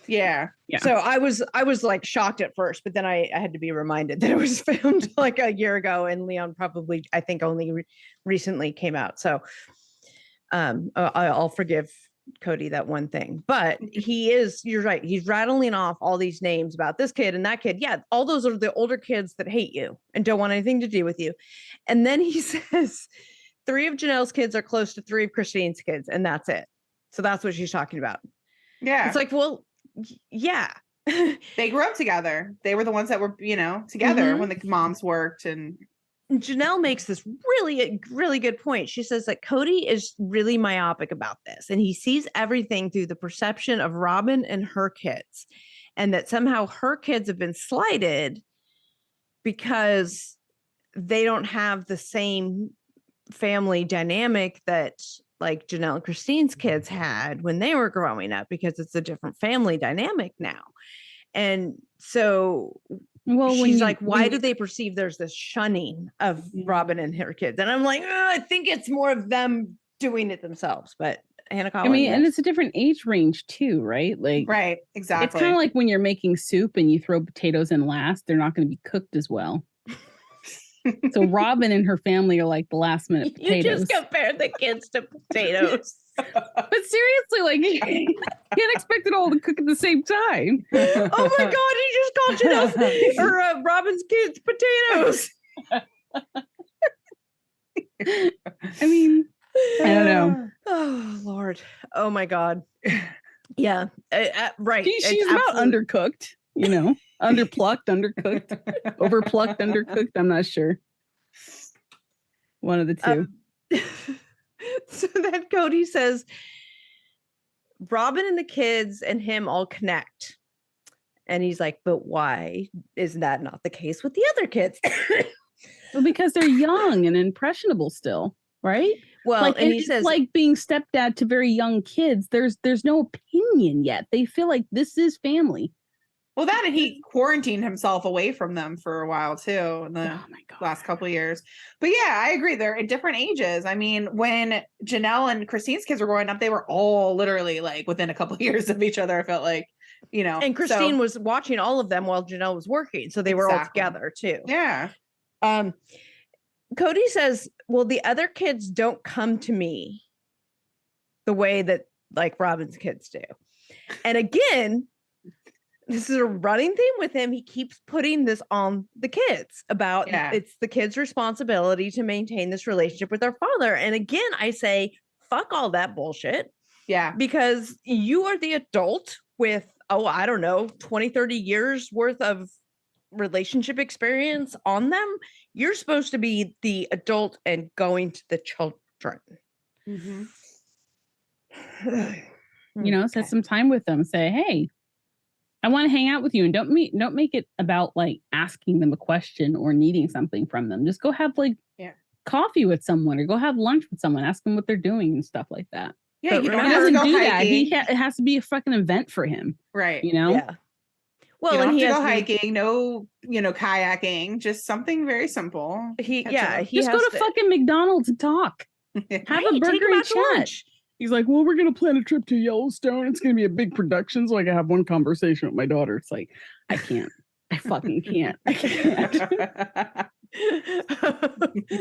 yeah. So I was like shocked at first, but then I had to be reminded that it was filmed like a year ago and Leon probably, I think only recently came out. So I'll forgive Kody that one thing, but you're right. He's rattling off all these names about this kid and that kid. Yeah. All those are the older kids that hate you and don't want anything to do with you. And then he says 3 of Janelle's kids are close to 3 of Christine's kids. And that's it. So that's what she's talking about. Yeah. It's like, well, yeah. They grew up together. They were the ones that were, together when the moms worked. And Janelle makes this really, really good point. She says that Kody is really myopic about this and he sees everything through the perception of Robyn and her kids and that somehow her kids have been slighted because they don't have the same family dynamic that like Janelle and Christine's kids had when they were growing up because it's a different family dynamic now. And so she's like, why do they perceive there's this shunning of Robyn and her kids? And I'm like, I think it's more of them doing it themselves. But Hannah Collins, I mean, and it's a different age range too, right? Like, right, exactly. It's kind of like when you're making soup and you throw potatoes in last, they're not going to be cooked as well. So Robyn and her family are like the last minute potatoes. You just compared the kids to potatoes. But seriously, like you can't expect it all to cook at the same time. Oh my God, he just called Janelle's or Robyn's kids potatoes. I mean, I don't know. Oh Lord. Oh my God. Yeah. Right. She's about undercooked, underplucked, undercooked, overplucked, undercooked. I'm not sure. One of the two. So then Kody says, Robyn and the kids and him all connect. And he's like, but why is that not the case with the other kids? Well, because they're young and impressionable still, right? Well, like, and he says, like being stepdad to very young kids, there's no opinion yet. They feel like this is family. Well, that and he quarantined himself away from them for a while too in the last couple of years. But yeah, I agree. They're at different ages. I mean, when Janelle and Christine's kids were growing up, they were all literally like within a couple of years of each other. I felt like, And Christine was watching all of them while Janelle was working, so they were all together too. Yeah. Kody says, well, the other kids don't come to me the way that like Robyn's kids do. And again, this is a running theme with him. He keeps putting this on the kids about it's the kids' responsibility to maintain this relationship with their father. And again, I say, fuck all that bullshit. Yeah. Because you are the adult with, I don't know, 20, 30 years worth of relationship experience on them. You're supposed to be the adult and going to the children. Mm-hmm. Set some time with them. Say, hey, I want to hang out with you, and don't make it about like asking them a question or needing something from them. Just go have coffee with someone, or go have lunch with someone. Ask them what they're doing and stuff like that. Yeah, but you don't he have to doesn't go do hiking. that. It has to be a fucking event for him, right? Yeah. Well, you don't and have he to has go hiking, no, kayaking, just something very simple. He just go to fucking McDonald's and talk. Have a burger and chat. He's like, well, we're going to plan a trip to Yellowstone. It's going to be a big production, so I can have one conversation with my daughter. It's like, I can't. I fucking can't. I can't.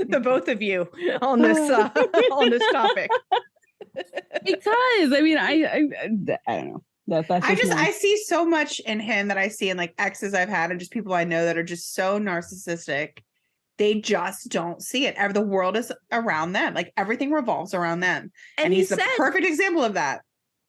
The both of you on this topic. Because I mean, I don't know. I see so much in him that I see in like exes I've had and just people I know that are just so narcissistic. They just don't see it. The world is around them. Like everything revolves around them. And he's the perfect example of that.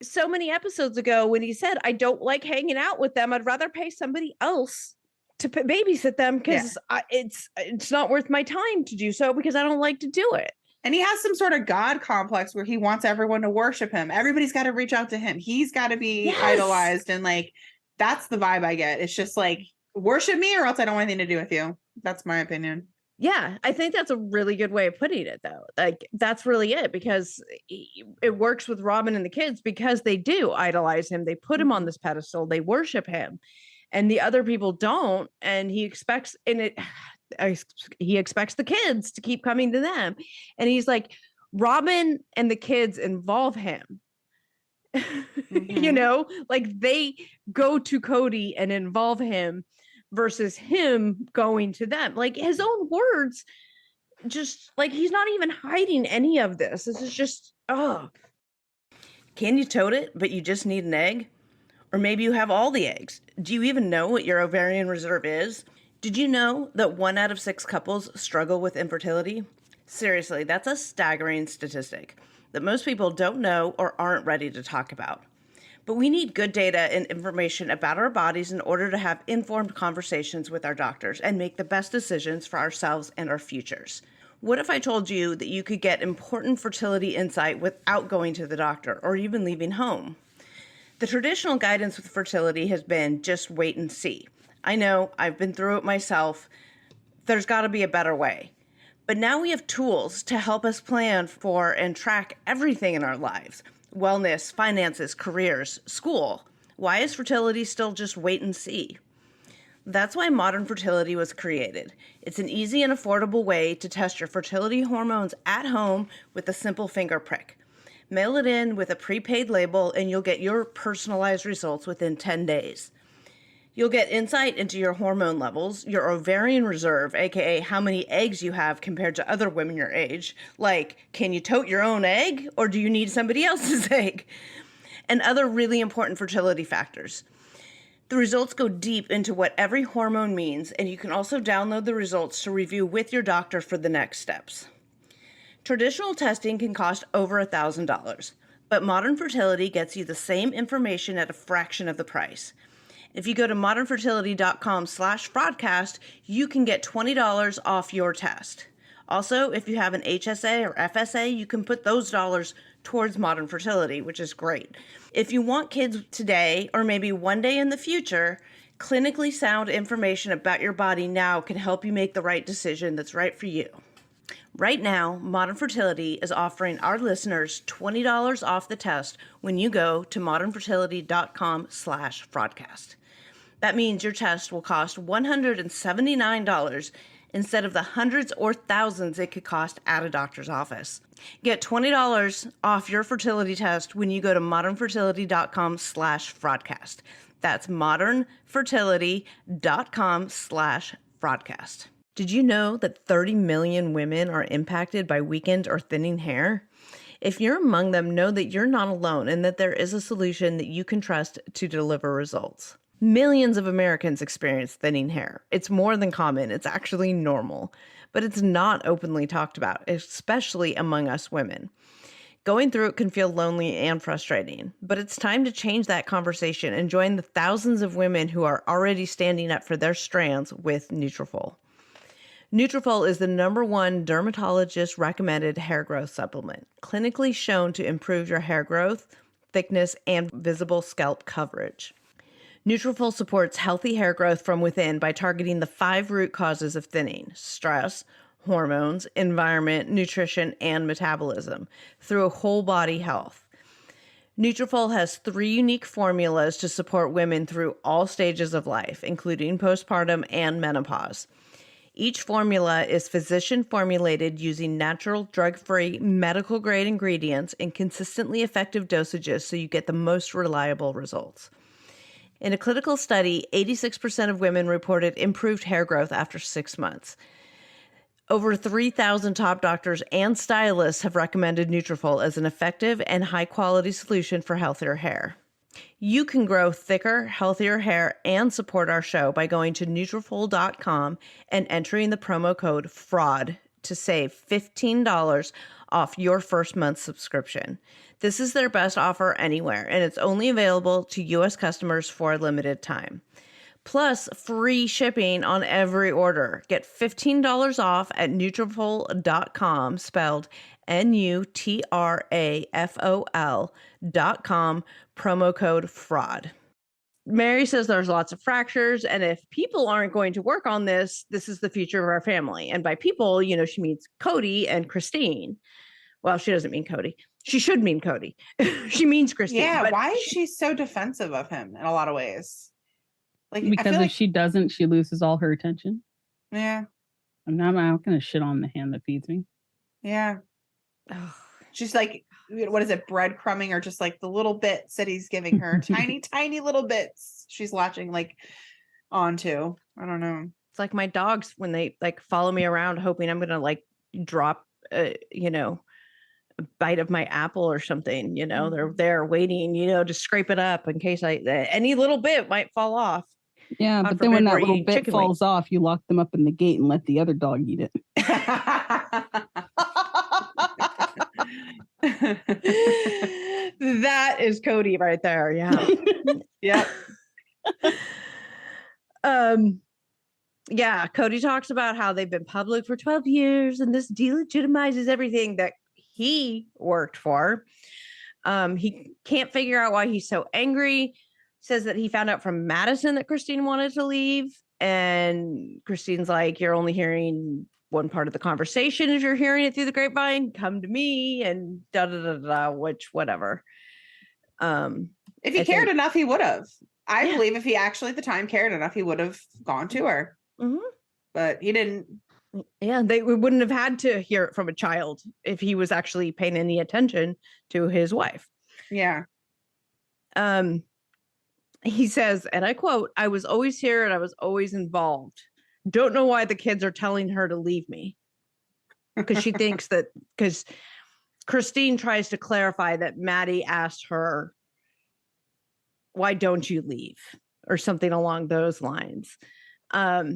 So many episodes ago when he said, I don't like hanging out with them. I'd rather pay somebody else to babysit them because it's not worth my time to do so because I don't like to do it. And he has some sort of God complex where he wants everyone to worship him. Everybody's got to reach out to him. He's got to be idolized. And like, that's the vibe I get. It's just like, worship me or else I don't want anything to do with you. That's my opinion. Yeah, I think that's a really good way of putting it, though. Like, that's really it, because it works with Robyn and the kids because they do idolize him. They put him on this pedestal. They worship him. And the other people don't. And he expects the kids to keep coming to them. And he's like, Robyn and the kids involve him. Mm-hmm. Like they go to Kody and involve him versus him going to them. Like his own words, just like he's not even hiding any of this. This is just, Can you tote it, but you just need an egg? Or maybe you have all the eggs. Do you even know what your ovarian reserve is? Did you know that 1 out of 6 couples struggle with infertility? Seriously, that's a staggering statistic that most people don't know or aren't ready to talk about. But we need good data and information about our bodies in order to have informed conversations with our doctors and make the best decisions for ourselves and our futures. What if I told you that you could get important fertility insight without going to the doctor or even leaving home? The traditional guidance with fertility has been just wait and see. I know, I've been through it myself. There's got to be a better way. But now we have tools to help us plan for and track everything in our lives. Wellness, finances, careers, school. Why is fertility still just wait and see? That's why Modern Fertility was created. It's an easy and affordable way to test your fertility hormones at home with a simple finger prick. Mail it in with a prepaid label and you'll get your personalized results within 10 days. You'll get insight into your hormone levels, your ovarian reserve, aka how many eggs you have compared to other women your age, like can you tote your own egg or do you need somebody else's egg, and other really important fertility factors. The results go deep into what every hormone means, and you can also download the results to review with your doctor for the next steps. Traditional testing can cost over $1,000, but Modern Fertility gets you the same information at a fraction of the price. If you go to modernfertility.com/fraudcast, you can get $20 off your test. Also, if you have an HSA or FSA, you can put those dollars towards Modern Fertility, which is great. If you want kids today or maybe one day in the future, clinically sound information about your body now can help you make the right decision that's right for you. Right now, Modern Fertility is offering our listeners $20 off the test when you go to modernfertility.com/fraudcast. That means your test will cost $179 instead of the hundreds or thousands it could cost at a doctor's office. Get $20 off your fertility test when you go to modernfertility.com/fraudcast. That's modernfertility.com/fraudcast. Did you know that 30 million women are impacted by weakened or thinning hair? If you're among them, know that you're not alone and that there is a solution that you can trust to deliver results. Millions of Americans experience thinning hair. It's more than common. It's actually normal, but it's not openly talked about, especially among us women. Going through it can feel lonely and frustrating, but it's time to change that conversation and join the thousands of women who are already standing up for their strands with Nutrafol. Nutrafol is the #1 dermatologist recommended hair growth supplement, clinically shown to improve your hair growth, thickness, and visible scalp coverage. Nutrafol supports healthy hair growth from within by targeting the 5 root causes of thinning: stress, hormones, environment, nutrition, and metabolism through a whole body health. Nutrafol has 3 unique formulas to support women through all stages of life, including postpartum and menopause. Each formula is physician formulated using natural, drug-free, medical-grade ingredients in consistently effective dosages so you get the most reliable results. In a clinical study, 86% of women reported improved hair growth after 6 months. Over 3,000 top doctors and stylists have recommended Nutrafol as an effective and high-quality solution for healthier hair. You can grow thicker, healthier hair and support our show by going to Nutrafol.com and entering the promo code FRAUD to save $15 off your first month's subscription. This is their best offer anywhere, and it's only available to U.S. customers for a limited time. Plus, free shipping on every order. Get $15 off at Nutrafol.com, spelled Nutrafol.com, promo code FRAUD. Meri says there's lots of fractures, and if people aren't going to work on this, this is the future of our family. And by people, she means Kody and Christine. Well, she doesn't mean Kody. She should mean Kody. She means Christine. Yeah, why is she so defensive of him in a lot of ways? Because if she doesn't, she loses all her attention. Yeah. I'm not going to shit on the hand that feeds me. Yeah. She's like, what is it, breadcrumbing, or just like the little bits that he's giving her, tiny little bits she's latching onto. I don't know. It's like my dogs when they follow me around hoping I'm gonna drop a bite of my apple or something. They're there waiting to scrape it up in case any little bit might fall off. Yeah, but then when that little bit falls off, you lock them up in the gate and let the other dog eat it. That is Kody right there. Yeah. Yep. Yeah, Kody talks about how they've been public for 12 years and this delegitimizes everything that he worked for. He can't figure out why he's so angry. Says that he found out from Madison that Christine wanted to leave, and Christine's like, you're only hearing one part of the conversation. If you're hearing it through the grapevine, come to me, and which whatever. If he cared enough, he would have. I believe if he actually at the time cared enough, he would have gone to her. Mm-hmm. But he didn't. Yeah, they wouldn't have had to hear it from a child if he was actually paying any attention to his wife. Yeah. He says, and I quote, "I was always here and I was always involved. Don't know why the kids are telling her to leave me." Because she thinks that, because Christine tries to clarify that Maddie asked her, why don't you leave? Or something along those lines.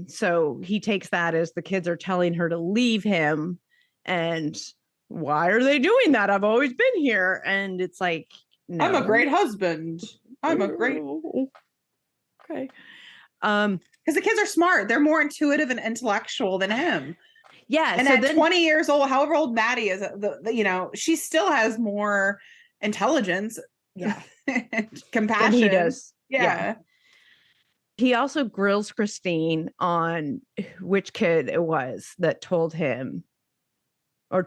So he takes that as the kids are telling her to leave him. And why are they doing that? I've always been here. And it's like, no. I'm a great husband. I'm a great. Okay. Because the kids are smart. They're more intuitive and intellectual than him. Yeah. And at 20 years old, however old Maddie is, she still has more intelligence. Yeah. Compassion. Than he does. Yeah. He also grills Christine on which kid it was that told him, or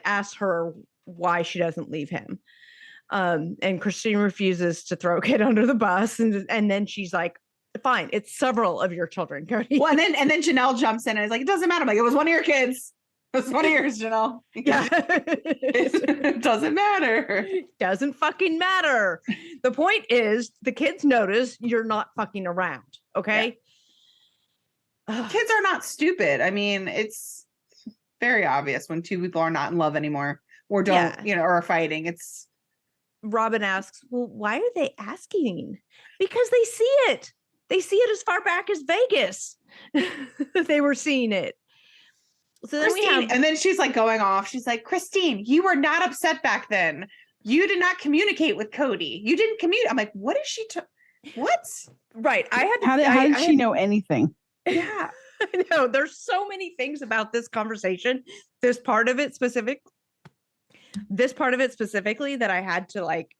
asked her why she doesn't leave him. And Christine refuses to throw a kid under the bus. And then she's like, fine, it's several of your children, Kody. Well, and then Janelle jumps in and is like, it doesn't matter. I'm like, it was one of your kids. It was one of yours, Janelle. Yeah. It doesn't matter. Doesn't fucking matter. The point is the kids notice you're not fucking around. Okay. Yeah. Kids are not stupid. I mean, it's very obvious when two people are not in love anymore or don't, or are fighting. It's Robyn asks, well, why are they asking? Because they see it. They see it as far back as Vegas. They were seeing it. So then and then she's like going off. She's like, Christine, you were not upset back then. You did not communicate with Kody. You didn't communicate. I'm like, what is she? What? Right. How did she know anything? Yeah. I know. There's so many things about this conversation. This part of it specifically that I had to like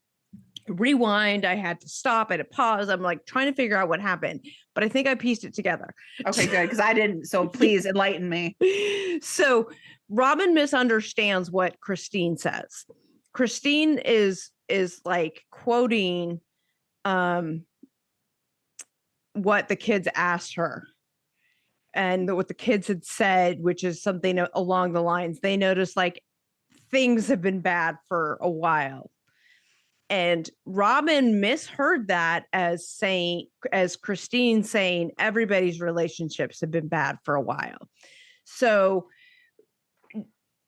rewind. I had to stop. I had to pause. I'm like trying to figure out what happened, but I think I pieced it together. Okay, good. Because I didn't. So please enlighten me. So Robyn misunderstands what Christine says. Christine is like quoting what the kids asked her and what the kids had said, which is something along the lines. They noticed like things have been bad for a while. And Robyn misheard that as Christine saying everybody's relationships have been bad for a while. So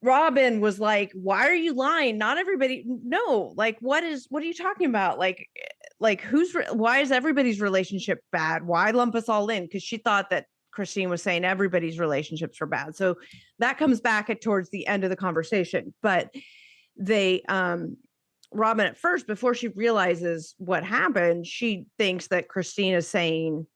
Robyn was like, why are you lying? Not everybody. No, like, what are you talking about? Like why is everybody's relationship bad? Why lump us all in? Because she thought that Christine was saying everybody's relationships were bad. So that comes back towards the end of the conversation. But they, Robyn at first, before she realizes what happened, she thinks that Christine is saying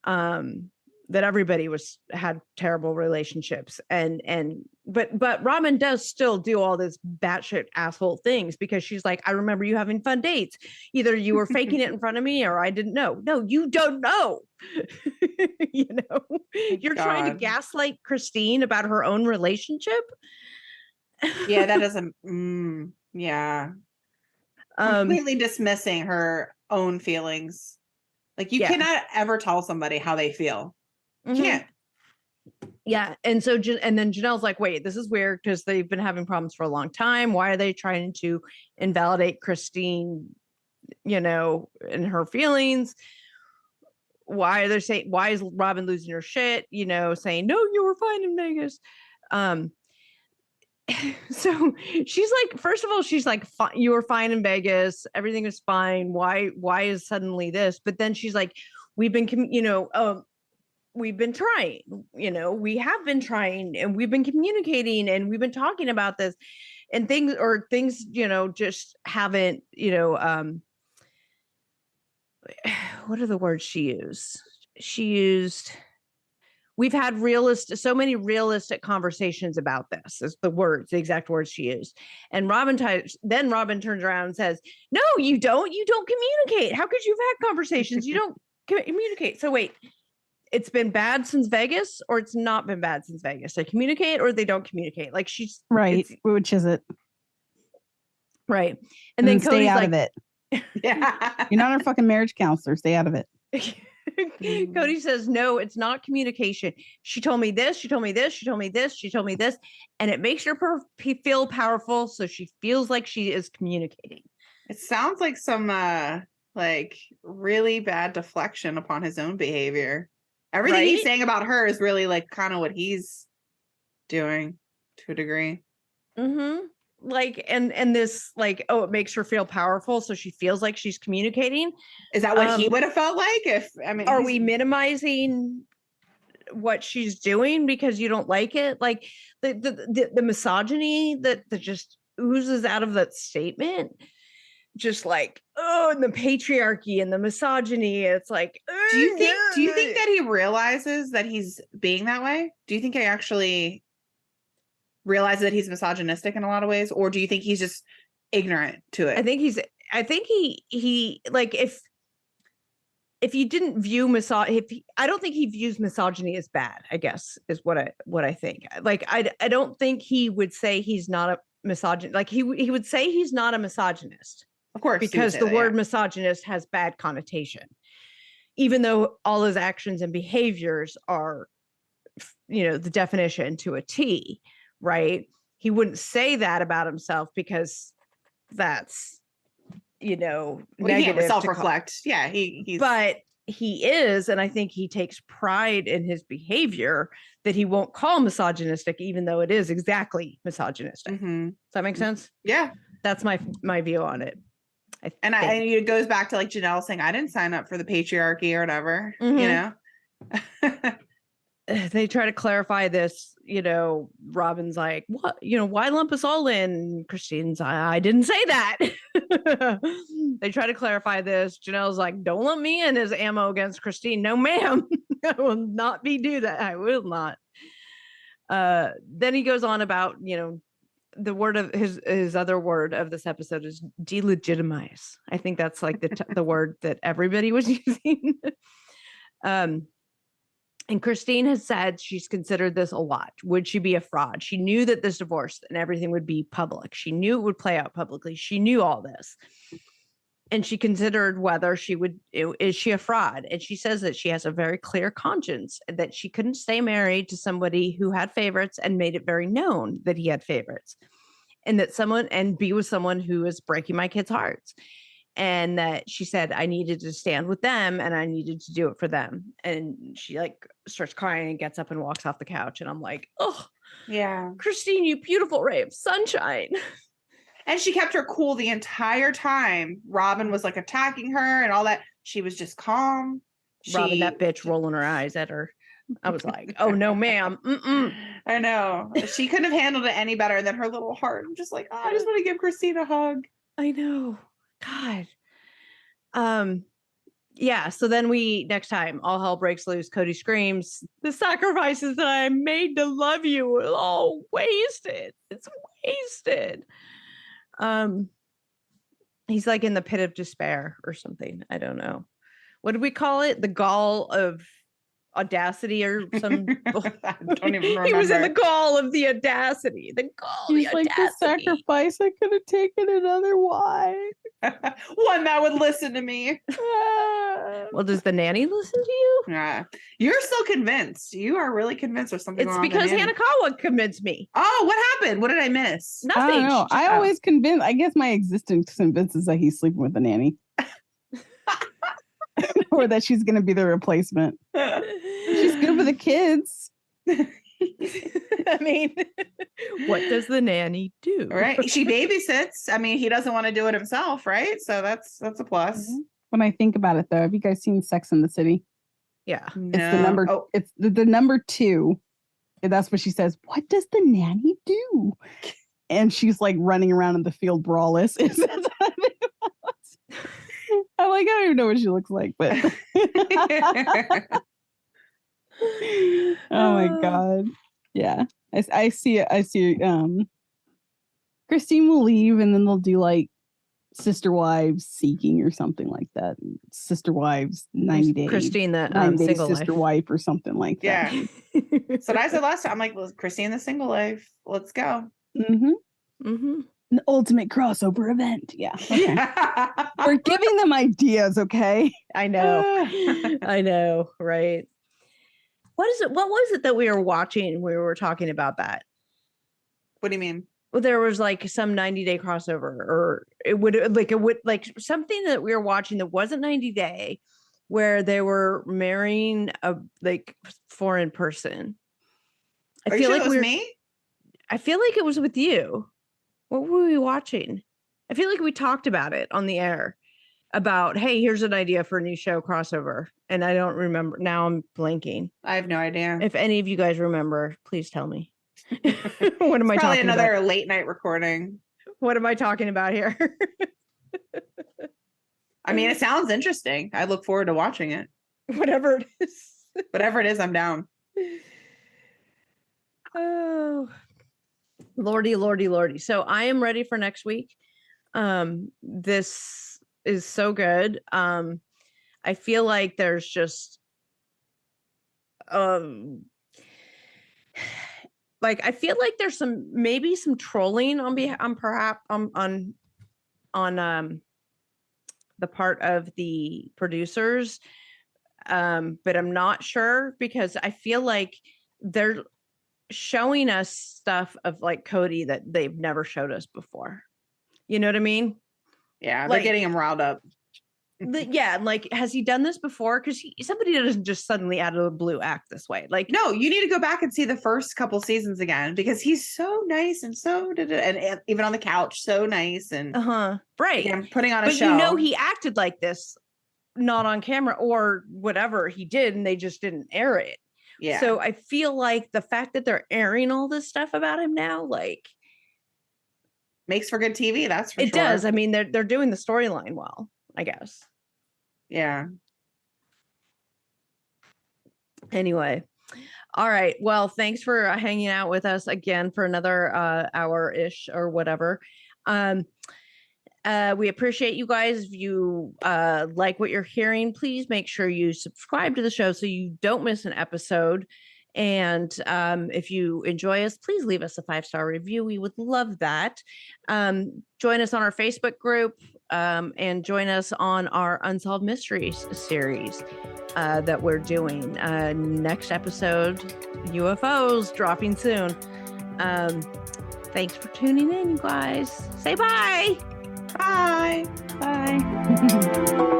that everybody had terrible relationships. But Robyn does still do all this batshit asshole things because she's like, I remember you having fun dates. Either you were faking it in front of me or I didn't know. No, you don't know. You're trying to gaslight Christine about her own relationship. Yeah, that doesn't. Yeah. Completely dismissing her own feelings. Like you cannot ever tell somebody how they feel. You can't. Yeah. And so, and then Janelle's like, wait, this is weird because they've been having problems for a long time. Why are they trying to invalidate Christine, and her feelings? Why are they saying, why is Robyn losing her shit? Saying, no, you were fine in Vegas. So she's like, first of all, she's like, you were fine in Vegas. Everything was fine. Why is suddenly this? But then she's like, we've been trying, we have been trying and we've been communicating and we've been talking about this and things just haven't, what are the words she used? She used, we've had so many realistic conversations about this is the exact words she used. And Robyn turns around and says, no, you don't communicate. How could you have had conversations? You don't communicate. So wait, it's been bad since Vegas or it's not been bad since Vegas? They communicate or they don't communicate? Like she's right. Which is it? Right. And then stay Cody's out like, of it. Yeah. You're not a fucking marriage counselor. Stay out of it. Kody says, no, it's not communication. She told me this. She told me this. She told me this. She told me this. And it makes her feel powerful. So she feels like she is communicating. It sounds like some like really bad deflection upon his own behavior. Everything he's saying about her is really like kind of what he's doing to a degree. Mm-hmm. Like, and this like, oh, it makes her feel powerful. So she feels like she's communicating. Is that what he would have felt like? Are we minimizing what she's doing because you don't like it? Like the misogyny that just oozes out of that statement. Just like, oh, and the patriarchy and the misogyny. It's like, do you think that he realizes that he's being that way? Do you think he actually realizes that he's misogynistic in a lot of ways? Or do you think he's just ignorant to it? I think he like, if you didn't view I don't think he views misogyny as bad, I guess is what I think. Like, I don't think he would say he's not a misogynist. Like he would say he's not a misogynist. Of course, because the word misogynist has bad connotation, even though all his actions and behaviors are, the definition to a T, right? He wouldn't say that about himself because that's, negative. Self-reflect. Yeah, he's. But he is, and I think he takes pride in his behavior that he won't call misogynistic, even though it is exactly misogynistic. Mm-hmm. Does that make sense? Yeah, that's my view on it. And it goes back to like Janelle saying, I didn't sign up for the patriarchy or whatever, they try to clarify this, Robyn's like, what, why lump us all in? Christine's, I didn't say that. They try to clarify this. Janelle's like, don't lump me in as ammo against Christine. No, ma'am. I will not do that. I will not. Then he goes on about, the word of his other word of this episode is delegitimize. I think that's like the word that everybody was using. And Christine has said she's considered this a lot. Would she be a fraud? She knew that this divorce and everything would be public. She knew it would play out publicly. She knew all this. And she considered whether is she a fraud? And she says that she has a very clear conscience, that she couldn't stay married to somebody who had favorites and made it very known that he had favorites, and be with someone who is breaking my kids' hearts. And that she said, I needed to stand with them and I needed to do it for them. And she starts crying and gets up and walks off the couch. And I'm like, oh, yeah, Christine, you beautiful ray of sunshine. And she kept her cool the entire time. Robyn was attacking her and all that. She was just calm. Robyn, that bitch, rolling her eyes at her. I was like, oh no, ma'am. Mm-mm. I know. She couldn't have handled it any better than her little heart. I'm just like, I just want to give Christine a hug. I know. God. Yeah. So then next time all hell breaks loose, Kody screams, the sacrifices that I made to love you are all wasted. It's wasted. He's in the pit of despair or something. I don't know. What did we call it? The Gall of Audacity or some. I don't even remember. He was in the Gall of the Audacity. The Gall of the Audacity. The sacrifice I could have taken another wife. One that would listen to me. Well, does the nanny listen to you? Yeah. You're still convinced. You are really convinced there's something It's wrong because Hanakawa convinced me. Oh, what happened? What did I miss? Nothing. I don't know. I always convince. I guess my existence convinces that he's sleeping with the nanny. Or that she's going to be the replacement. She's good with the kids. I mean, what does the nanny do? Right. She babysits. I mean, he doesn't want to do it himself, right? So that's a plus. When I think about it, though, have you guys seen Sex and the City? Yeah. No. It's the number. Oh. It's the number 2. And that's what she says. What does the nanny do? And she's running around in the field braless. I'm I don't even know what she looks like, but oh my god, yeah. I see it. I see. Christine will leave, and then they'll do Sister Wives Seeking or something like that. Sister Wives 90 days. Christine, the single sister wife or something like that. Yeah. So I said last time, I'm like, well, Christine, the single life. Let's go. Mm-hmm. Mm-hmm. An ultimate crossover event. Yeah. Okay. We're giving them ideas, okay? I know. I know, right? What was it that we were watching when we were talking about that? What do you mean? Well, there was some 90-day crossover, or it would something that we were watching that wasn't 90 day, where they were marrying a foreign person. Are you sure it was me? I feel like it was with you. What were we watching? I feel like we talked about it on the air about, hey, here's an idea for a new show crossover. And I don't remember. Now I'm blanking. I have no idea. If any of you guys remember, please tell me. What am I talking about? Probably another late night recording. What am I talking about here? I mean, it sounds interesting. I look forward to watching it. Whatever it is. Whatever it is, I'm down. Oh. Lordy. So I am ready for next week. This is so good. I feel like there's just I feel like there's maybe some trolling on the part of the producers. But I'm not sure, because I feel like they're showing us stuff of Kody that they've never showed us before. You know what I mean? Yeah, they're getting him riled up. Yeah, has he done this before? Because somebody doesn't just suddenly out of the blue act this way. No, you need to go back and see the first couple seasons again, because he's so nice and and even on the couch, so nice and right. Yeah, putting on a show. But you know, he acted like this, not on camera or whatever he did, and they just didn't air it. Yeah. So I feel like the fact that they're airing all this stuff about him now, like, makes for good TV. That's for it sure. does. I mean, they're doing the storyline well, I guess. Yeah. Anyway. All right. Well, thanks for hanging out with us again for another hour-ish or whatever. We appreciate you guys. If you like what you're hearing, please make sure you subscribe to the show so you don't miss an episode. And if you enjoy us, please leave us a 5-star review. We would love that. Join us on our Facebook group and join us on our Unsolved Mysteries series that we're doing. Next episode, UFOs dropping soon. Thanks for tuning in, you guys. Say bye. Bye. Bye.